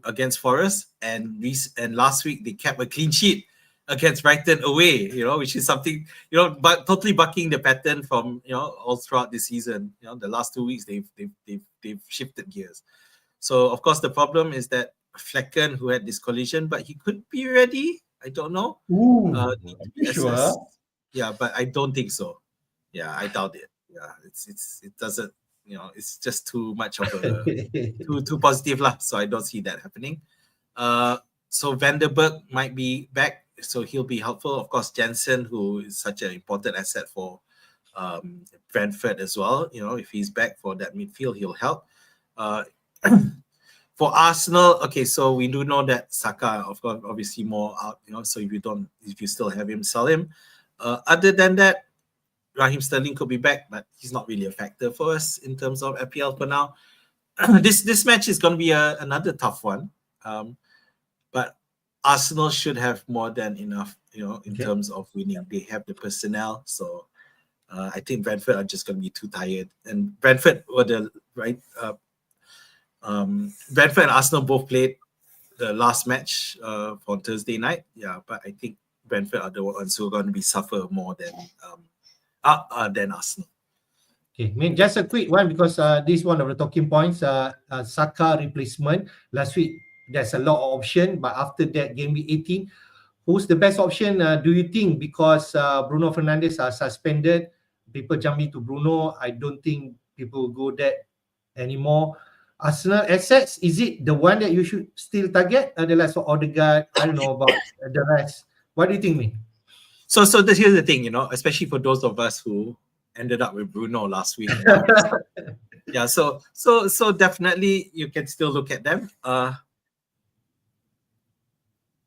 against Forest, and last week they kept a clean sheet against Brighton away, which is something, but totally bucking the pattern from all throughout the season. The last 2 weeks they've shifted gears. So of course the problem is that Flecken, who had this collision, but he could be ready. I don't know.
Sure.
Yeah, but I don't think so. Yeah, I doubt it. Yeah, it doesn't. It's just too much of a too positive lah. So I don't see that happening. So Vanderberg might be back, so he'll be helpful. Of course, Jensen, who is such an important asset for Brentford as well. If he's back for that midfield, he'll help. For Arsenal, okay, so we do know that Saka, of course, obviously more out. So if you still have him, sell him. Other than that, Raheem Sterling could be back, but he's not really a factor for us in terms of FPL for now. This match is going to be another tough one, but Arsenal should have more than enough, in terms of winning. They have the personnel, so I think Brentford are just going to be too tired. And Brentford were Brentford and Arsenal both played the last match for Thursday night. Yeah, but I think Brentford are the ones who are going to be suffer more than Arsenal.
Okay, just a quick one because this is one of the talking points. Saka replacement last week. There's a lot of option, but after that game week 18, who's the best option? Do you think because Bruno Fernandes are suspended, people jump into Bruno? I don't think people will go there anymore. Arsenal assets, is it the one that you should still target? The likes of Odegaard, I don't know about the rest. What do you think,
So here's the thing, especially for those of us who ended up with Bruno last week. Yeah, so definitely you can still look at them.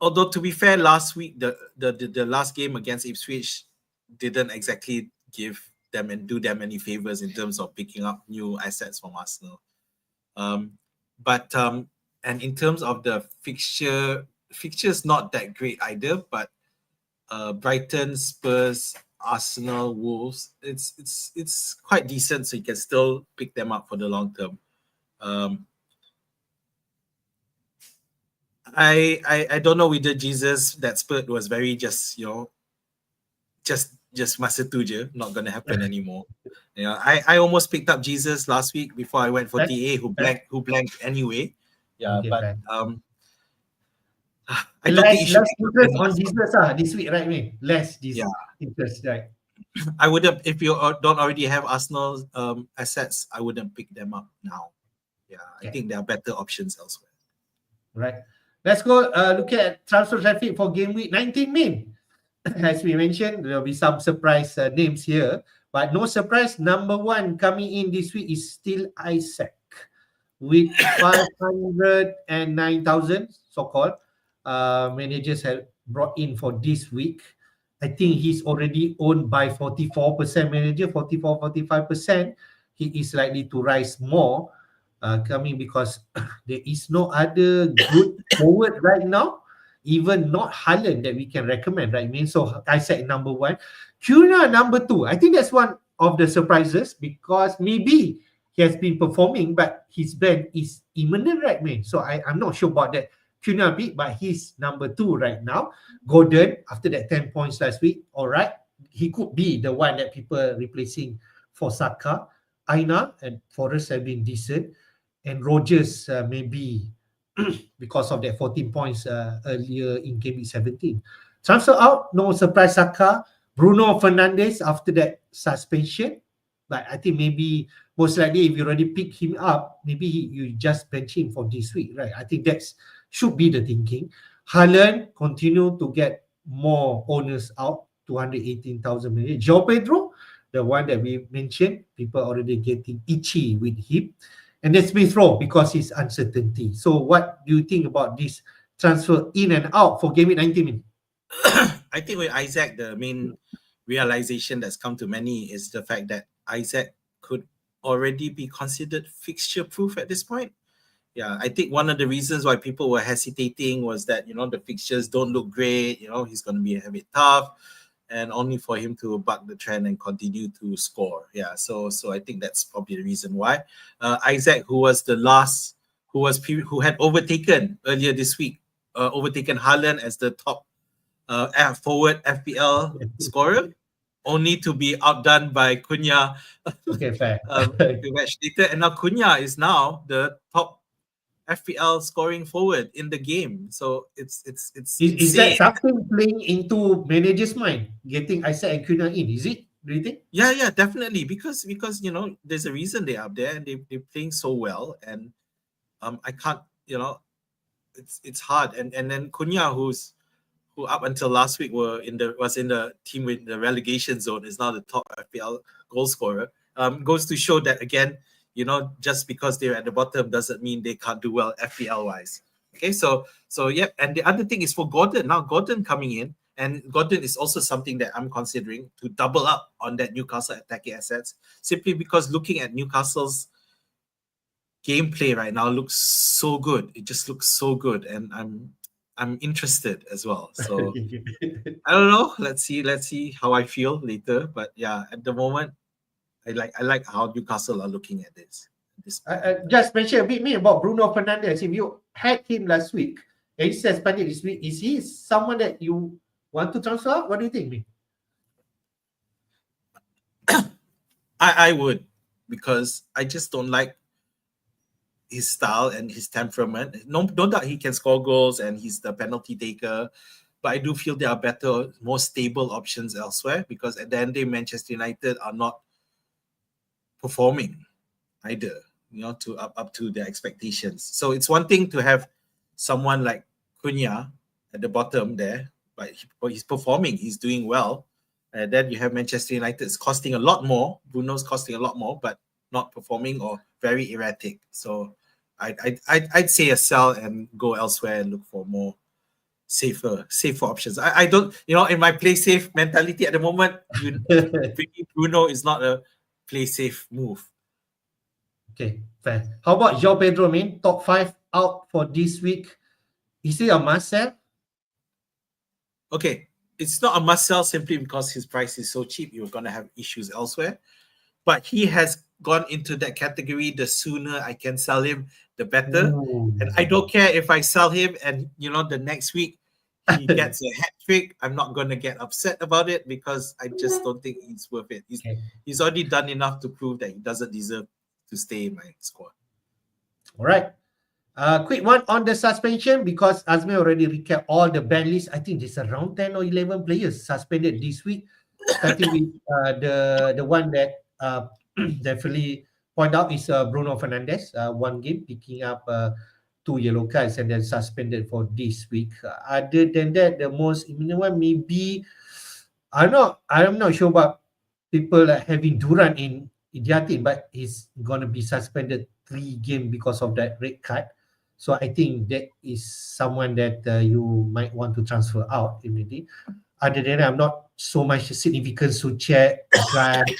Although to be fair, last week the last game against Ipswich didn't exactly give them and do them any favors in terms of picking up new assets from Arsenal. And in terms of the fixture's not that great either, but Brighton, Spurs, Arsenal, Wolves, it's quite decent, so you can still pick them up for the long term. I don't know whether Jesus, that spurt was very just masa tu je, not going to happen anymore. I almost picked up Jesus last week before I went for TA, who blanked anyway. Yeah, okay, but I don't think you should
interest on Jesus this week, right? Less interest, right?
I wouldn't, if you don't already have Arsenal assets, I wouldn't pick them up now. I think there are better options elsewhere.
Right. Let's go look at transfer traffic for game week 19, Min. As we mentioned, there will be some surprise names here, but no surprise. Number one coming in this week is still Isaac with 509,000 so-called managers have brought in for this week. I think he's already owned by 44% manager, 44-45%. He is likely to rise more coming because there is no other good forward right now, even not Haaland that we can recommend, right? I mean, so Isaac number one, Cunha number two. I think that's one of the surprises because maybe he has been performing, but his ban is imminent, right, man? So I'm not sure about that. Cunha big, but he's number two right now. Gordon, after that 10 points last week, all right. He could be the one that people are replacing for Saka. Aina and Forrest have been decent. And Rogers maybe because of that 14 points earlier in game week 17. Transfer out, no surprise Saka. Bruno Fernandes after that suspension. But I think maybe most likely if you already pick him up, maybe you just bench him for this week, right? I think that should be the thinking. Haaland continue to get more owners out, 218,000 minutes. João Pedro, the one that we mentioned, people already getting itchy with him. And then Smith Rowe because his uncertainty. So what do you think about this transfer in and out for game week 19?
I think with Isaac, the main realization that's come to many is the fact that Isaac could already be considered fixture proof at this point. Yeah, I think one of the reasons why people were hesitating was that, the fixtures don't look great, he's going to be a bit tough, and only for him to buck the trend and continue to score. Yeah, so I think that's probably the reason why. Isaac, who was the last, who had overtaken earlier this week, overtaken Haaland as the top forward FPL scorer, only to be outdone by Cunha.
Okay, fair.
Match later, and now Cunha is now the top FPL scoring forward in the game. So it's
is that something playing into manager's mind, getting Isaac and Cunha in? Is it? Do you think?
Yeah, definitely. Because there's a reason they're up there and they're playing so well. And I can't, it's hard. And then Cunha, who up until last week was in the team with the relegation zone, is now the top FPL goal scorer. Goes to show that again, just because they're at the bottom doesn't mean they can't do well FPL wise. Okay, so yeah. And the other thing is for Gordon. Now Gordon coming in, and Gordon is also something that I'm considering to double up on that Newcastle attacking assets, simply because looking at Newcastle's gameplay right now looks so good. It just looks so good, and I'm interested as well. So I don't know. Let's see how I feel later. But yeah, at the moment, I like how Newcastle are looking at this.
Just mention a bit about Bruno Fernandes. If you had him last week and he's suspended this week, is he someone that you want to transfer out? What do you think, me?
I would, because I just don't like his style and his temperament. No doubt he can score goals and he's the penalty taker, but I do feel there are better, more stable options elsewhere, because at the end of the day, Manchester United are not performing either, to up to their expectations. So it's one thing to have someone like Cunha at the bottom there, but he's performing, he's doing well. And then you have Manchester United, it's costing a lot more. Bruno's costing a lot more, but not performing or very erratic. So I'd say a sell and go elsewhere and look for more safer options. I don't, in my play safe mentality at the moment, bringing Bruno is not a play safe move.
Okay, fair. How about João Pedro, top 5 out for this week? Is he a must sell?
Okay, it's not a must sell simply because his price is so cheap. You're going to have issues elsewhere. But he has gone into that category. The sooner I can sell him, the better. Ooh. And I don't care if I sell him and, the next week he gets a hat trick. I'm not going to get upset about it because I just don't think it's worth it. He's already done enough to prove that he doesn't deserve to stay in my squad.
All right. Quick one on the suspension, because Azmin already recapped all the ban lists. I think there's around 10 or 11 players suspended this week, starting with the one that definitely point out is Bruno Fernandes, one game picking up 2 yellow cards and then suspended for this week. Other than that, the most imminent one maybe I'm not sure about people having Duran in their team, but he's gonna be suspended 3 games because of that red card. So I think that is someone that you might want to transfer out immediately. Other than that, I'm not so much significance to check, Grant,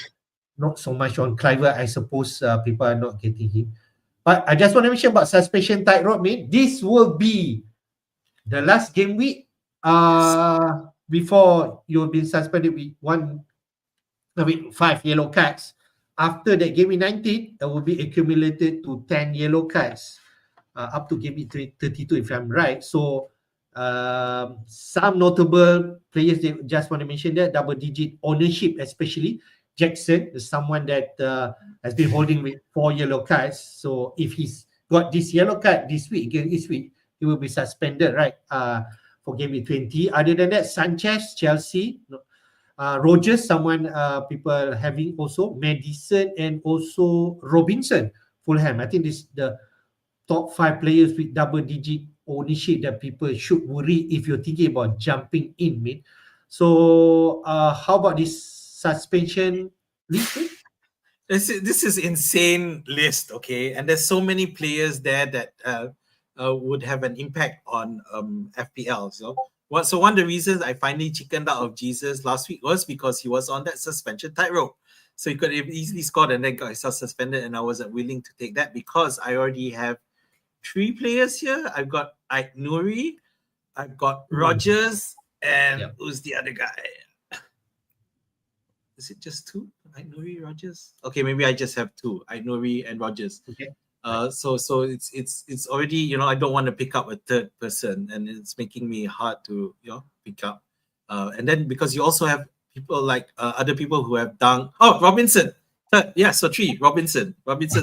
not so much on Cliver. I suppose people are not getting him. But I just want to mention about suspension tightrope, mate. This will be the last game week before you'll be suspended with 5 yellow cards. After that game week 19, it will be accumulated to 10 yellow cards up to game week 32 if I'm right. So some notable players, they just want to mention that double digit ownership, especially Jackson is someone that has been holding with 4 yellow cards. So if he's got this yellow card this week, he will be suspended, right? For game week 20. Other than that, Sanchez, Chelsea, Rogers, someone people having also, Madison and also Robinson, Fulham. I think this the top 5 players with double digit ownership that people should worry if you're thinking about jumping in, mate. So how about this suspension list?
This is insane list, okay? And there's so many players there that would have an impact on FPL. So one of the reasons I finally chickened out of Jesus last week was because he was on that suspension tightrope. So he could have easily scored and then got himself suspended, and I wasn't willing to take that because I already have 3 players here. I've got Nuri, I've got Rogers, and who's the other guy? Is it just 2? Nuri, Rogers? Okay, maybe I just have 2. Nuri and Rogers. Okay. So it's already, I don't want to pick up a third person, and it's making me hard to pick up. And then because you also have people like other people who have done. Oh, Robinson. Yeah, so 3. Robinson's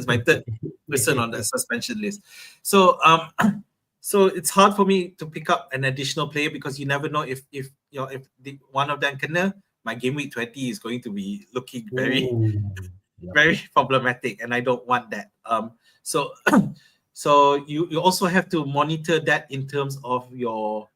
my third person on the suspension list. So so it's hard for me to pick up an additional player because you never know if one of them kena, my game week 20 is going to be looking very problematic, and I don't want that. So you also have to monitor that in terms of your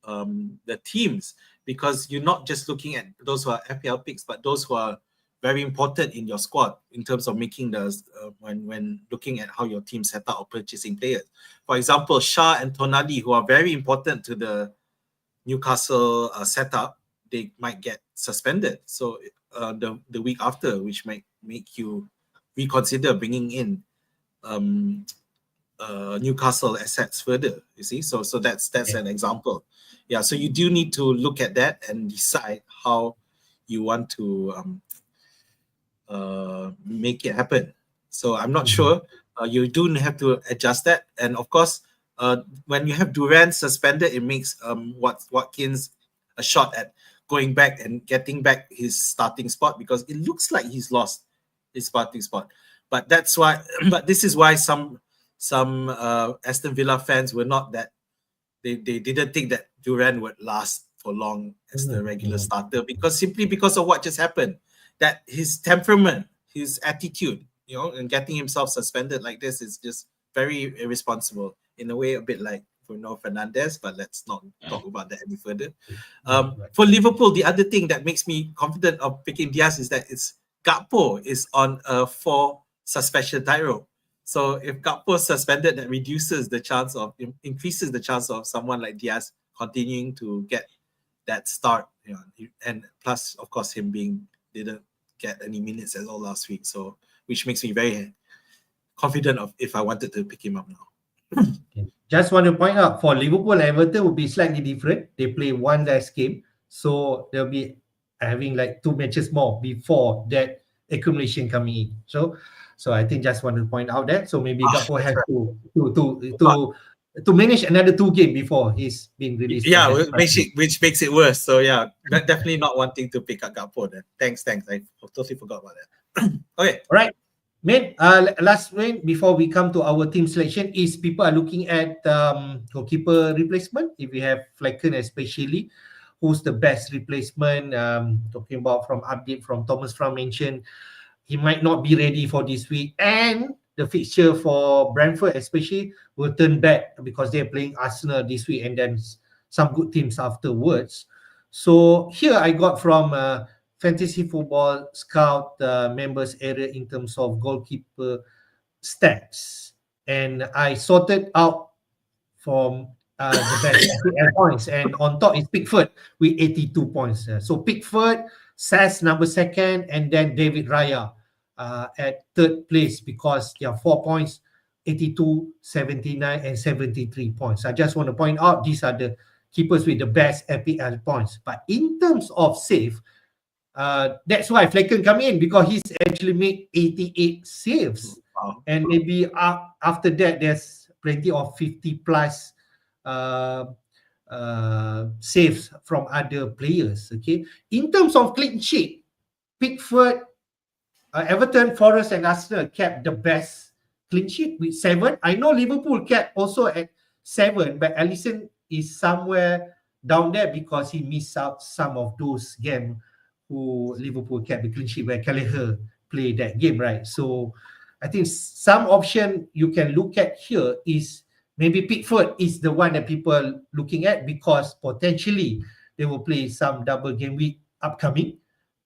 the teams, because you're not just looking at those who are FPL picks, but those who are very important in your squad in terms of making the when looking at how your team set up or purchasing players. For example, Shah and Tonali, who are very important to the Newcastle setup, they might get suspended. So the week after, which might make you reconsider bringing in Newcastle assets further. You see, so that's an example. Yeah, so you do need to look at that and decide how you want to make it happen. So I'm not sure. You do have to adjust that, and of course, when you have Duran suspended, it makes Watkins a shot at going back and getting back his starting spot, because it looks like he's lost his starting spot. But that's why. But this is why some Aston Villa fans were not that. They didn't think that Duran would last for long as the regular starter, simply because of what just happened. That his temperament, his attitude, and getting himself suspended like this is just very irresponsible. In a way, a bit like Bruno Fernandes, but let's not talk about that any further. For Liverpool, the other thing that makes me confident of picking Diaz is that Gakpo is on a 4 suspension tightrope. So if Gakpo is suspended, that increases the chance of someone like Diaz continuing to get that start. And plus, of course, him didn't get any minutes at all last week. So which makes me very confident of if I wanted to pick him up now.
Just want to point out, for Liverpool, Everton will be slightly different. They play one less game, so they'll be having like 2 matches more before that accumulation coming in. So I think just want to point out that. So maybe Gakpo has to manage another 2 games before he's been released.
Yeah, which makes it worse. So yeah, definitely not wanting to pick up Gakpo then. Thanks. I totally forgot about that. Okay.
All right. Mate, last one before we come to our team selection is people are looking at goalkeeper replacement. If we have Flecken especially, who's the best replacement? Talking about from update from Thomas Frank mentioned he might not be ready for this week, and the fixture for Brentford especially will turn back because they're playing Arsenal this week and then some good teams afterwards. So here I got from Fantasy Football Scout members area in terms of goalkeeper stats, and I sorted out from the best FPL points, and on top is Pickford with 82 points. So Pickford, Sass number second, and then David Raya at third place because they are 4 points, 82, 79, and 73 points. I just want to point out these are the keepers with the best FPL points. But in terms of save, that's why Flecken come in because he's actually made 88 saves.
Wow.
And maybe after that, there's plenty of 50 plus saves from other players. Okay, in terms of clean sheet, Pickford, Everton, Forest, and Arsenal kept the best clean sheet with 7. I know Liverpool kept also at 7, but Alisson is somewhere down there because he missed out some of those games who Liverpool kept the clean sheet where Kelleher played that game, right? So I think some option you can look at here is maybe Pickford is the one that people looking at because potentially they will play some double game week upcoming,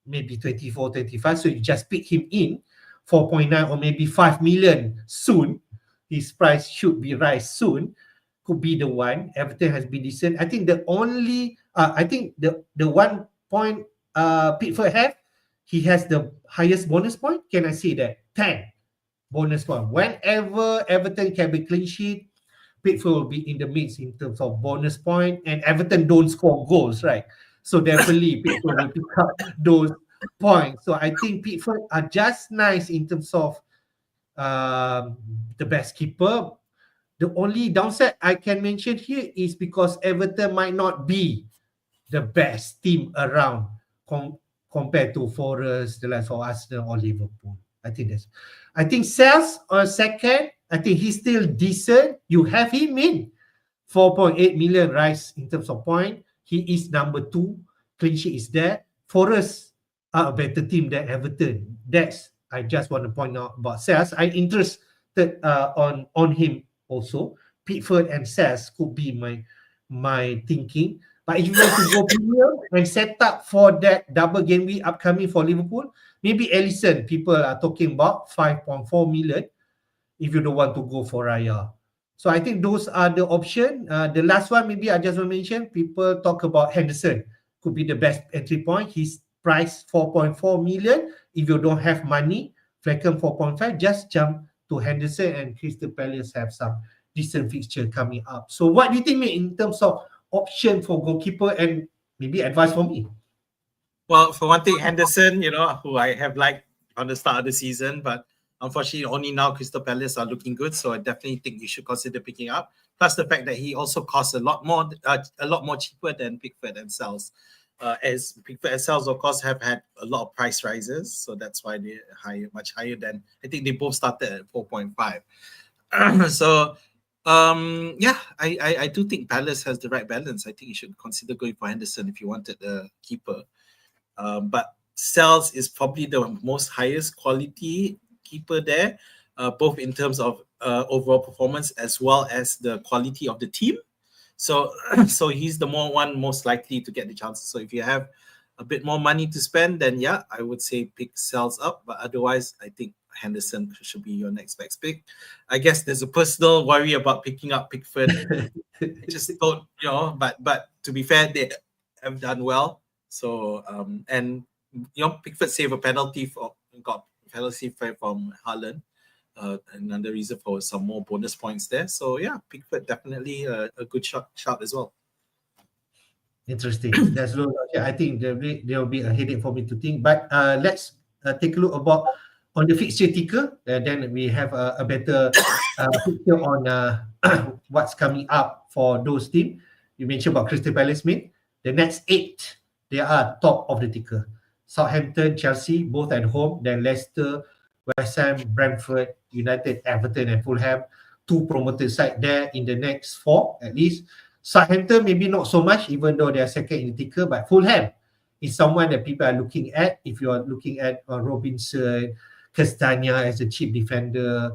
maybe 24, 25. So you just pick him in 4.9 or maybe 5 million soon. His price should be rise soon. Could be the one. Everton has been decent. I think the only, I think the 1 point Pickford have, he has the highest bonus point. Can I say that? 10 bonus point. Whenever Everton can be clean sheet, Pickford will be in the mix in terms of bonus point, and Everton don't score goals, right? So definitely Pickford will pick up those points. So I think Pickford are just nice in terms of the best keeper. The only downside I can mention here is because Everton might not be the best team around compared to Forest, the likes of Arsenal or Liverpool. I think Sales on second. I think he's still decent. You have him in 4.8 million rise in terms of point. He is number 2. Clean sheet is there. Forest are a better team than Everton. That's I just want to point out about Sales. I'm interested on him also. Pickford and Sales could be my thinking. But if you want to go premium and set up for that double game week upcoming for Liverpool, maybe Alisson, people are talking about 5.4 million if you don't want to go for Raya. So I think those are the options. The last one, maybe I just want to mention, people talk about Henderson. Could be the best entry point. His price 4.4 million. If you don't have money, Flecken 4.5, just jump to Henderson, and Crystal Palace have some decent fixture coming up. So what do you think, mate, in terms of option for goalkeeper and maybe advice for me?
Well, for one thing, Henderson, who I have liked on the start of the season, but unfortunately only now Crystal Palace are looking good, so I definitely think you should consider picking up. Plus the fact that he also costs a lot more cheaper than Pickford and Sales. As Pickford and Sales, of course, have had a lot of price rises, so that's why they're much higher than, I think they both started at 4.5. So I do think Palace has the right balance. I think you should consider going for Henderson if you wanted a keeper. But Sales is probably the most highest quality keeper there, both in terms of overall performance as well as the quality of the team. So he's the one most likely to get the chances. So if you have a bit more money to spend, then yeah, I would say pick Sales up. But otherwise, I think Henderson should be your next best pick. I guess there's a personal worry about picking up Pickford. I just don't, but to be fair, they have done well. So and Pickford saved a penalty got penalty from Haaland. Another reason for some more bonus points there. So yeah, Pickford definitely a good shot as well.
Interesting. That's low. I think there will be a headache for me to think. But let's take a look about on the fixture ticker. Then we have a better picture on what's coming up for those teams. You mentioned about Crystal Palace, mate. The next 8, they are top of the ticker. Southampton, Chelsea, both at home. Then Leicester, West Ham, Brentford, United, Everton, and Fulham. 2 promoted side there in the next 4 at least. Southampton maybe not so much, even though they are second in the ticker, but Fulham is someone that people are looking at. If you are looking at Robinson, Castagna as a cheap defender,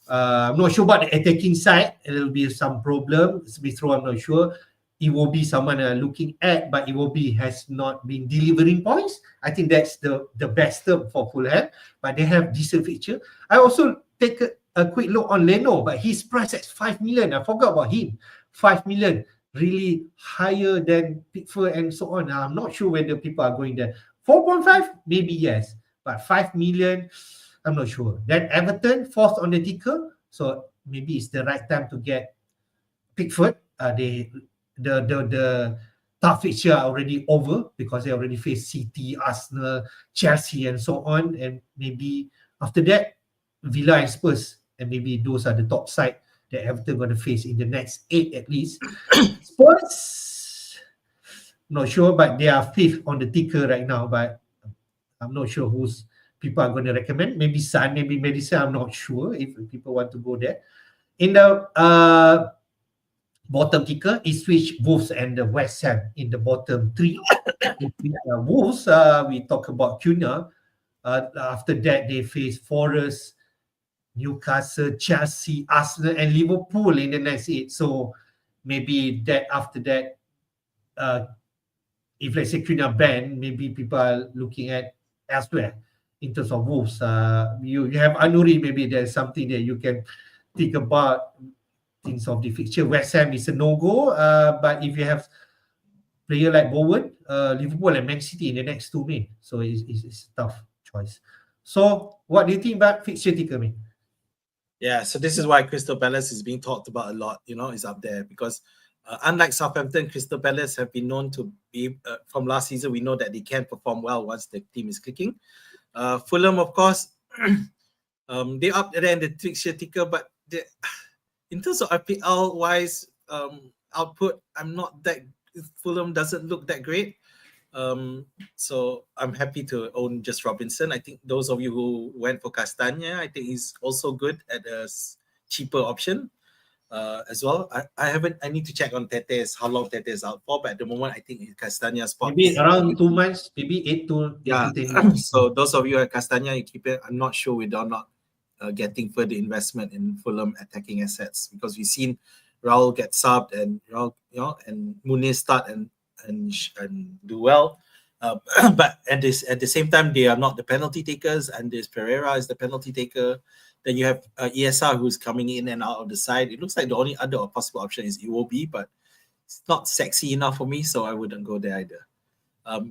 I'm not sure about the attacking side. There will be some problem. Smith Rowe, I'm not sure. Iwobi, someone looking at, but Iwobi has not been delivering points. I think that's the best term for Fulham, but they have decent fixture. I also take a quick look on Leno, but his price at 5 million. I forgot about him. 5 million, really higher than Pickford and so on. I'm not sure whether people are going there. 4.5, maybe yes, but 5 million, I'm not sure. Then Everton, fourth on the ticker, so maybe it's the right time to get Pickford. The tough fixture are already over because they already face City, Arsenal, Chelsea, and so on. And maybe after that, Villa and Spurs, and maybe those are the top side that Everton going to face in the next 8 at least. Spurs, not sure, but they are fifth on the ticker right now. But I'm not sure who's people are going to recommend. Maybe Son, maybe Madison. I'm not sure if people want to go there. In the bottom ticker, Ipswich, Wolves, and the West Ham in the bottom 3. Wolves, we talk about Cunha. After that, they face Forest, Newcastle, Chelsea, Arsenal, and Liverpool in the next 8. So maybe that after that, if let's say Cunha ban, maybe people are looking at elsewhere in terms of Wolves. You have Anuri, maybe there's something that you can think about. Things of the fixture. West Ham is a no-go, but if you have player like Bowen, Liverpool and Man City in the next 2 main, so it's a tough choice. So what do you think about fixture ticker, man?
Yeah, so this is why Crystal Palace is being talked about a lot, is up there because unlike Southampton, Crystal Palace have been known to be, from last season, we know that they can perform well once the team is clicking. Fulham, of course, they're up there in the fixture ticker, but in terms of FPL wise output, Fulham doesn't look that great. So I'm happy to own just Robinson. I think those of you who went for Castagna, I think he's also good at a cheaper option as well. I need to check on Tete's, how long Tete is out for, but at the moment I think Castagna spot.
Maybe around 2 months, maybe 8 to 10 months.
So those of you at Castagna, you keep it. I'm not sure whether or not getting further investment in Fulham attacking assets because we've seen Raul get subbed and and Muniz start and do well, but at the same time they are not the penalty takers, and this Pereira is the penalty taker. Then you have ESR who's coming in and out of the side. It looks like the only other possible option is Iwobi, but it's not sexy enough for me, so I wouldn't go there either.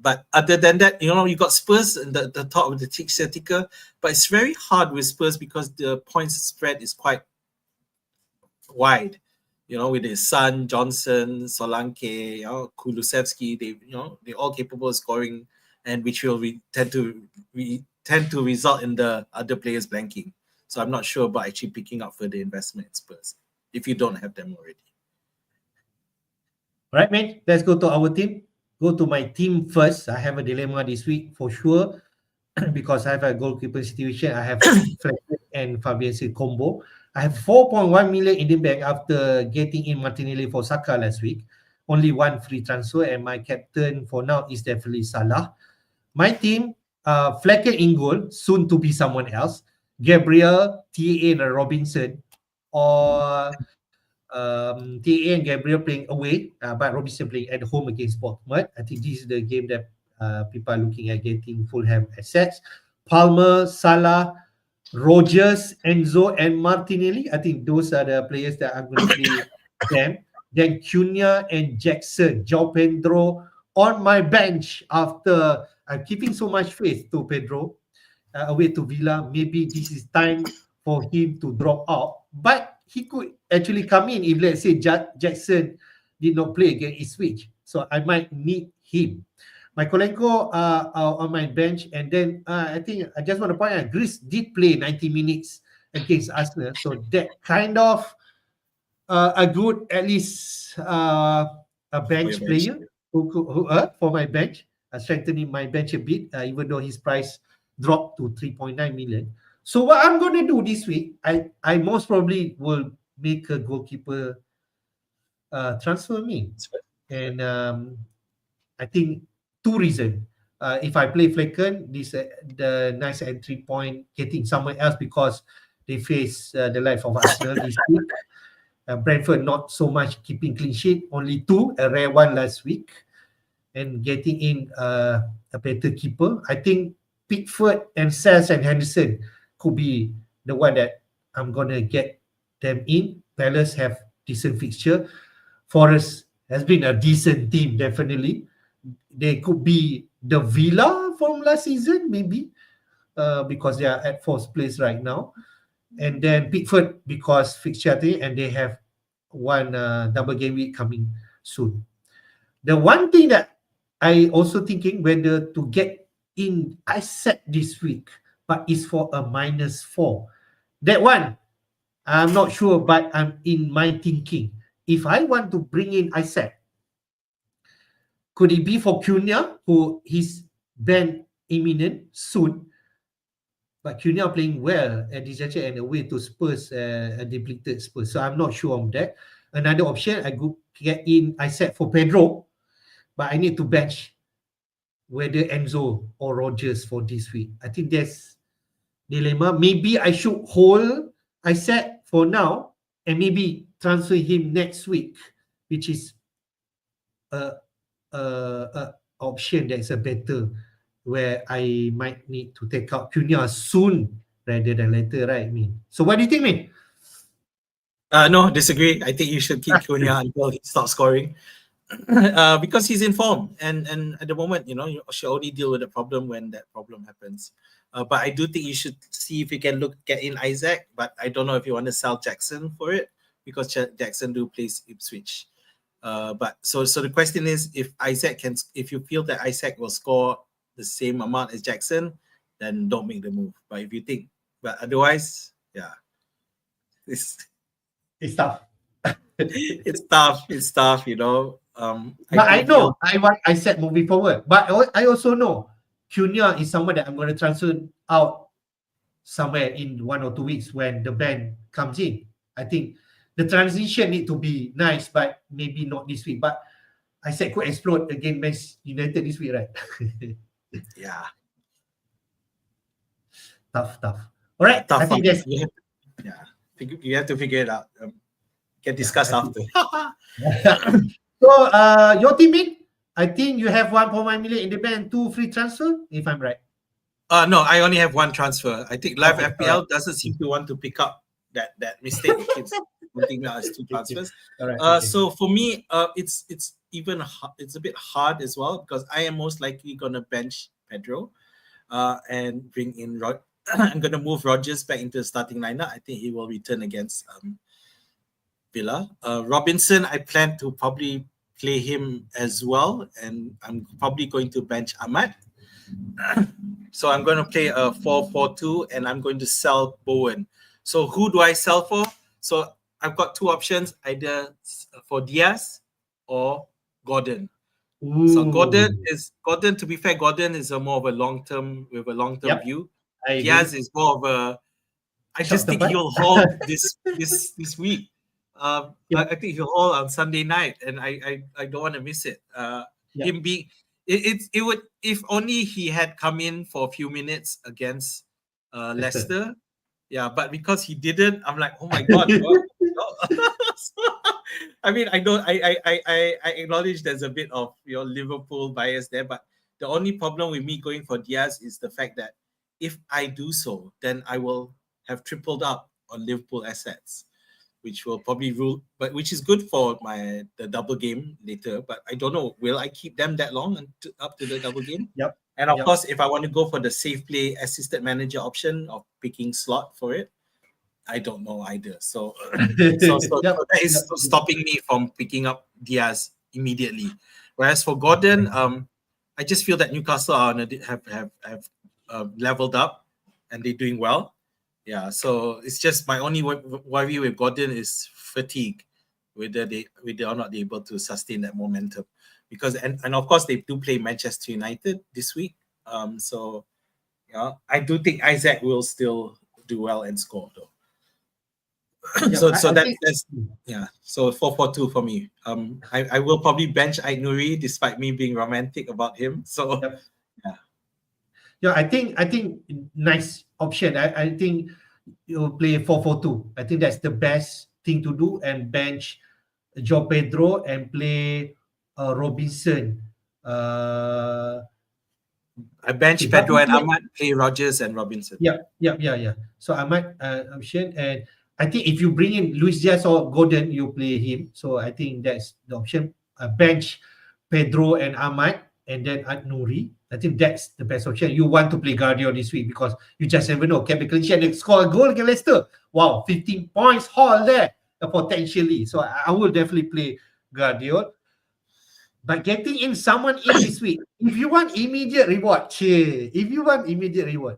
But other than that, you got Spurs in the top of the fixture ticker, but it's very hard with Spurs because the points spread is quite wide. With his son, Johnson, Solanke, Kulusevski, they're all capable of scoring, and which will tend to result in the other players blanking. So I'm not sure about actually picking up further investment in Spurs if you don't have them already.
All right, man. Let's go to our team. Go to my team first. I have a dilemma this week for sure because I have a goalkeeper situation. I have Fletcher and Fabian combo. I have 4.1 million in the bank after getting in Martinelli for Saka last week. Only one free transfer, and my captain for now is definitely Salah. My team, Flecker in goal, soon to be someone else. Gabriel, TA, and Robinson, or TA and Gabriel playing away, but Robinson playing at home against Bournemouth. I think this is the game that people are looking at getting Fulham assets. Palmer, Salah, Rogers, Enzo, and Martinelli. I think those are the players that I'm going to play them. Then Cunha and Jackson, João Pedro on my bench after I'm keeping so much faith to Pedro away to Villa. Maybe this is time for him to drop out, but he could actually come in if, let's say, Jackson did not play against Ipswich. So I might need him. Mykolenko on my bench, and then I think I just want to point out, Greece did play 90 minutes against Arsenal, so that kind of a good, at least a bench player who for my bench, strengthening my bench a bit, even though his price dropped to 3.9 million. So what I'm going to do this week, I most probably will make a goalkeeper transfer me, and I think 2 reasons. if I play Flecken, this the nice entry point, getting somewhere else because they face the likes of Arsenal this week. Brentford not so much keeping clean sheet, only 2, a rare one last week, and getting in a better keeper. I think Pickford and Sels and Henderson could be the one that I'm gonna get them in. Palace have decent fixture. Forest has been a decent team, definitely. They could be the Villa from last season, maybe, because they are at 4th place right now. And then Pickford because fixture and they have one double game week coming soon. The one thing that I also thinking whether to get in Isaac this week, but it's for a -4. That one, I'm not sure, but I'm in my thinking. If I want to bring in Isaac, could it be for Cunha, who his ban imminent soon? But Cunha playing well at this juncture and away to Spurs, a depleted Spurs. So I'm not sure on that. Another option, I could get in Isaac for Pedro, but I need to bench whether Enzo or Rogers for this week. I think there's dilemma. Maybe I should hold Isaac for now and maybe transfer him next week, which is a option that is a better, where I might need to take out Cunha soon rather than later, right, Min? So what do you think, Min?
No, disagree. I think you should keep Cunha until he stops scoring. Because he's in form, and at the moment, you should only deal with the problem when that problem happens. But I do think you should see if you can get in Isaac. But I don't know if you want to sell Jackson for it, because Jackson do plays Ipswich. But so the question is, if you feel that Isaac will score the same amount as Jackson, then don't make the move. But if you think, but otherwise, yeah, it's
tough.
It's tough.
But I know I want Isaac moving forward. But I also know Cunha is someone that I'm going to transfer out somewhere in 1 or 2 weeks when the ban comes in. I think the transition need to be nice, but maybe not this week. But Isaac could explode against Manchester United this week, right?
Yeah.
Tough. All right.
Tough.
I think that's...
You have to figure it out. Can discuss after.
So, your teammate, I think you have 1.1 million in the bank, 2 free transfer, if I'm right.
No, I only have 1 transfer. I think Live FPL doesn't seem to want to pick up that mistake. It keeps putting out as 2 transfers. So for me, it's a bit hard as well, because I am most likely gonna bench Pedro, and bring in I'm gonna move Rogers back into the starting lineup. I think he will return against Villa. Robinson, I plan to probably play him as well, and I'm probably going to bench Ahmad. So I'm going to play a 4-4-2, and I'm going to sell Bowen. So who do I sell for? So I've got 2 options, either for Diaz or Gordon. Ooh. So Gordon. To be fair, Gordon is more of a long-term view. Diaz is more of a. I just think he'll hold this week. I think he'll hold on Sunday night, and I don't want to miss it. Him being it would, if only he had come in for a few minutes against Leicester. Yeah, but because he didn't, I'm like, oh my god. I mean, I acknowledge there's a bit of Liverpool bias there, but the only problem with me going for Diaz is the fact that if I do so, then I will have tripled up on Liverpool assets, which will probably which is good for the double game later. But I don't know, will I keep them that long up to the double game?
Yep.
And of course, if I want to go for the safe play assisted manager option of picking slot for it, I don't know either. So that is stopping me from picking up Diaz immediately. Whereas for Gordon, I just feel that Newcastle have leveled up and they're doing well. Yeah, so it's just my only worry with Gordon is fatigue, whether or not they're able to sustain that momentum. Because and of course they do play Manchester United this week. So yeah, I do think Isaac will still do well and score though. So 4-4-2 for me. I will probably bench Aït Nouri despite me being romantic about him. So yeah.
Yeah, I think nice option. I think you play 4-4-2. I think that's the best thing to do, and bench Joe Pedro and play Robinson.
I bench
Okay,
Pedro and Ahmad, play Rogers and Robinson.
Yeah. So I might option, and I think if you bring in Luis Diaz or Gordon, you play him. So I think that's the option. Bench Pedro and Ahmad, and then Nouri. I think that's the best option. You want to play Guardiola this week because you just never know. Can be clean sheet and score a goal against Leicester. Wow, 15 points haul there potentially. So I will definitely play Guardiola. But getting in someone in this week, if you want immediate reward,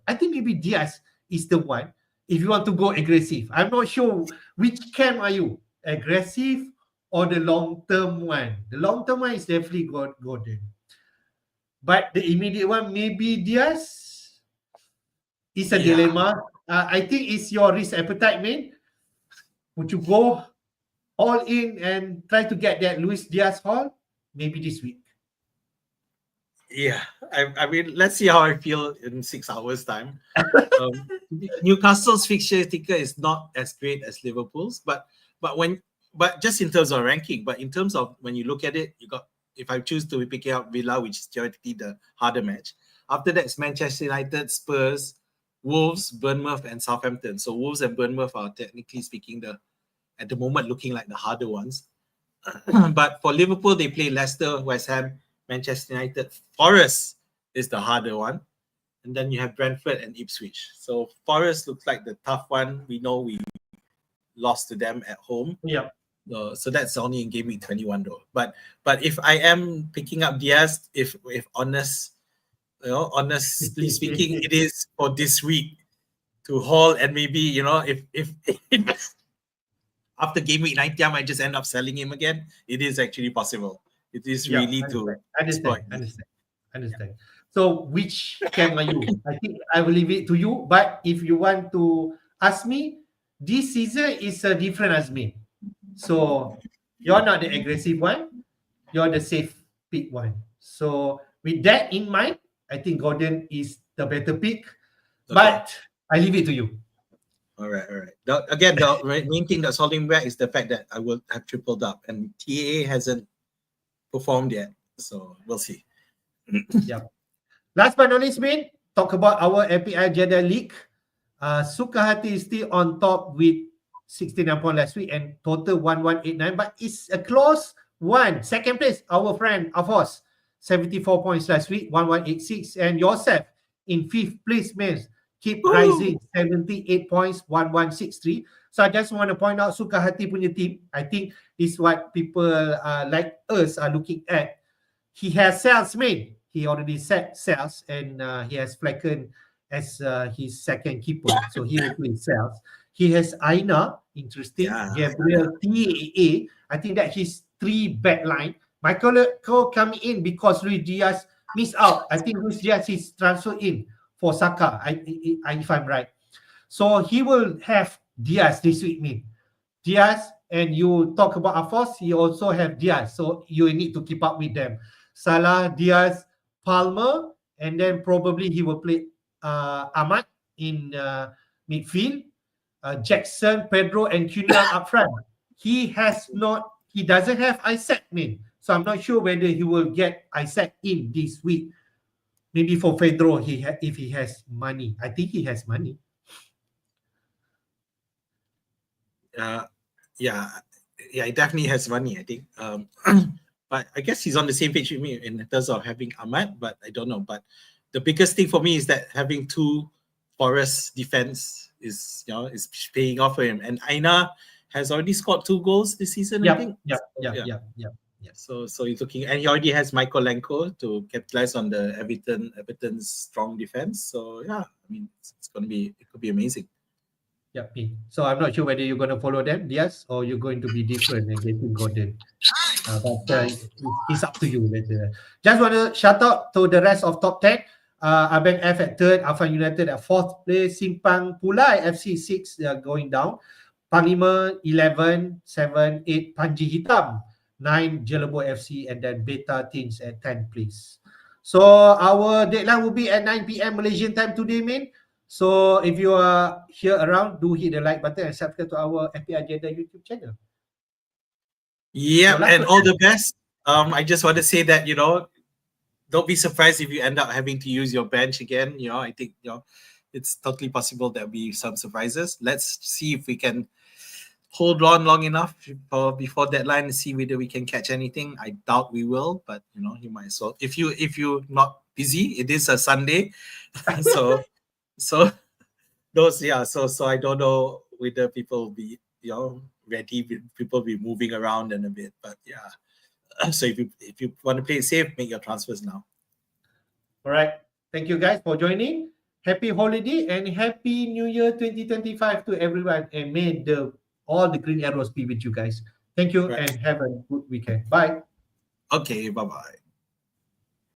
I think maybe Diaz is the one. If you want to go aggressive, I'm not sure which camp are you, aggressive or the long term one. The long term one is definitely Gordon, but the immediate one maybe Diaz. It's a dilemma. I think it's your risk appetite, man. Would you go all in and try to get that Luis Diaz haul? Maybe this week.
Yeah, I mean, let's see how I feel in 6 hours' time. Newcastle's fixture ticker is not as great as Liverpool's, but just in terms of ranking, but in terms of when you look at it, you got, if I choose to be picking up Villa, which is theoretically the harder match. After that, it's Manchester United, Spurs, Wolves, Bournemouth, and Southampton. So Wolves and Bournemouth are technically speaking at the moment looking like the harder ones. But for Liverpool, they play Leicester, West Ham, Manchester United. Forest is the harder one. And then you have Brentford and Ipswich. So Forest looks like the tough one. We know we lost to them at home.
Yeah.
So that's only in game week 21 though. But if I am picking up Diaz, if honestly speaking, it is for this week to haul, and maybe if after game week 90, I might just end up selling him again. It is actually possible. It is really to
understand. So which camp are you? I think I will leave it to you. But if you want to ask me, this season is a different Azmin. So you're not the aggressive one. You're the safe pick one. So with that in mind, I think Gordon is the better pick. Okay. But I leave it to you.
All right. The main thing that's holding back is the fact that I will have tripled up, and TAA hasn't performed yet. So we'll see.
Yeah. Last but not least, man, talk about our FPL Jedi League. Sukahati is still on top with 69 points last week and total 1189, but it's a close one. Second place, our friend Afosz, 74 points last week, 1186, and yourself in 5th place, man. Keep rising, 78 points, 1163. So I just want to point out Sukahati punya team. I think this is what people like us are looking at. He has sales, man. He already set sales, and he has Flecken as his second keeper. So he will play sales. He has Aina, interesting. Yeah. Gabriel, TAA. I think that his 3 back line. Michael coming in because Luis Diaz missed out. I think Luis Diaz is transferred in for Saka, if I'm right. So he will have Diaz this week, man. Diaz, and you talk about Afosz, he also have Diaz. So you need to keep up with them. Salah, Diaz, Palmer, and then probably he will play Ahmad in midfield. Jackson, Pedro, and Cunha up front. He doesn't have Isaac, man. So I'm not sure whether he will get Isaac in this week. Maybe for Pedro, if he has money. I think he has money.
Yeah, he definitely has money, I think. But I guess he's on the same page with me in terms of having Ahmad, but I don't know. But the biggest thing for me is that having 2 Forest defense is paying off for him. And Aina has already scored 2 goals this season, I think.
Yeah.
So he's looking, and he already has Michael Lenko to capitalize on the Everton's strong defense. So yeah, I mean, it could be amazing.
Yeah, so I'm not sure whether you're going to follow them, Diaz, or you're going to be different and getting Gordon. But it's up to you later. Just want to shout out to the rest of top 10. Abang F at 3rd, Afan United at 4th place, Simpang Pulai FC 6, they are going down. Panglima 11, 7, 8, Panji Hitam 9, Jelebo FC, and then Beta Teens at 10th place. So our deadline will be at 9 p.m. Malaysian time today, man. So if you are here around, do hit the like button and subscribe to our FPL Jedi YouTube channel.
Yeah,
So,
and all the best. I just want to say that, you know, don't be surprised if you end up having to use your bench again. You know, I think, you know, it's totally possible there'll be some surprises. Let's see if we can hold on long enough before deadline and see whether we can catch anything. I doubt we will, but you know, you might as well. If you're not busy, it is a Sunday, so those So I don't know whether people will be, you know, ready. People will be moving around in a bit, but yeah. So if you want to play it safe, make your transfers now.
All right. Thank you guys for joining. Happy holiday and happy New Year 2025 to everyone. And may all the green arrows be with you guys. Thank you and have a good weekend. Bye.
Okay, bye-bye.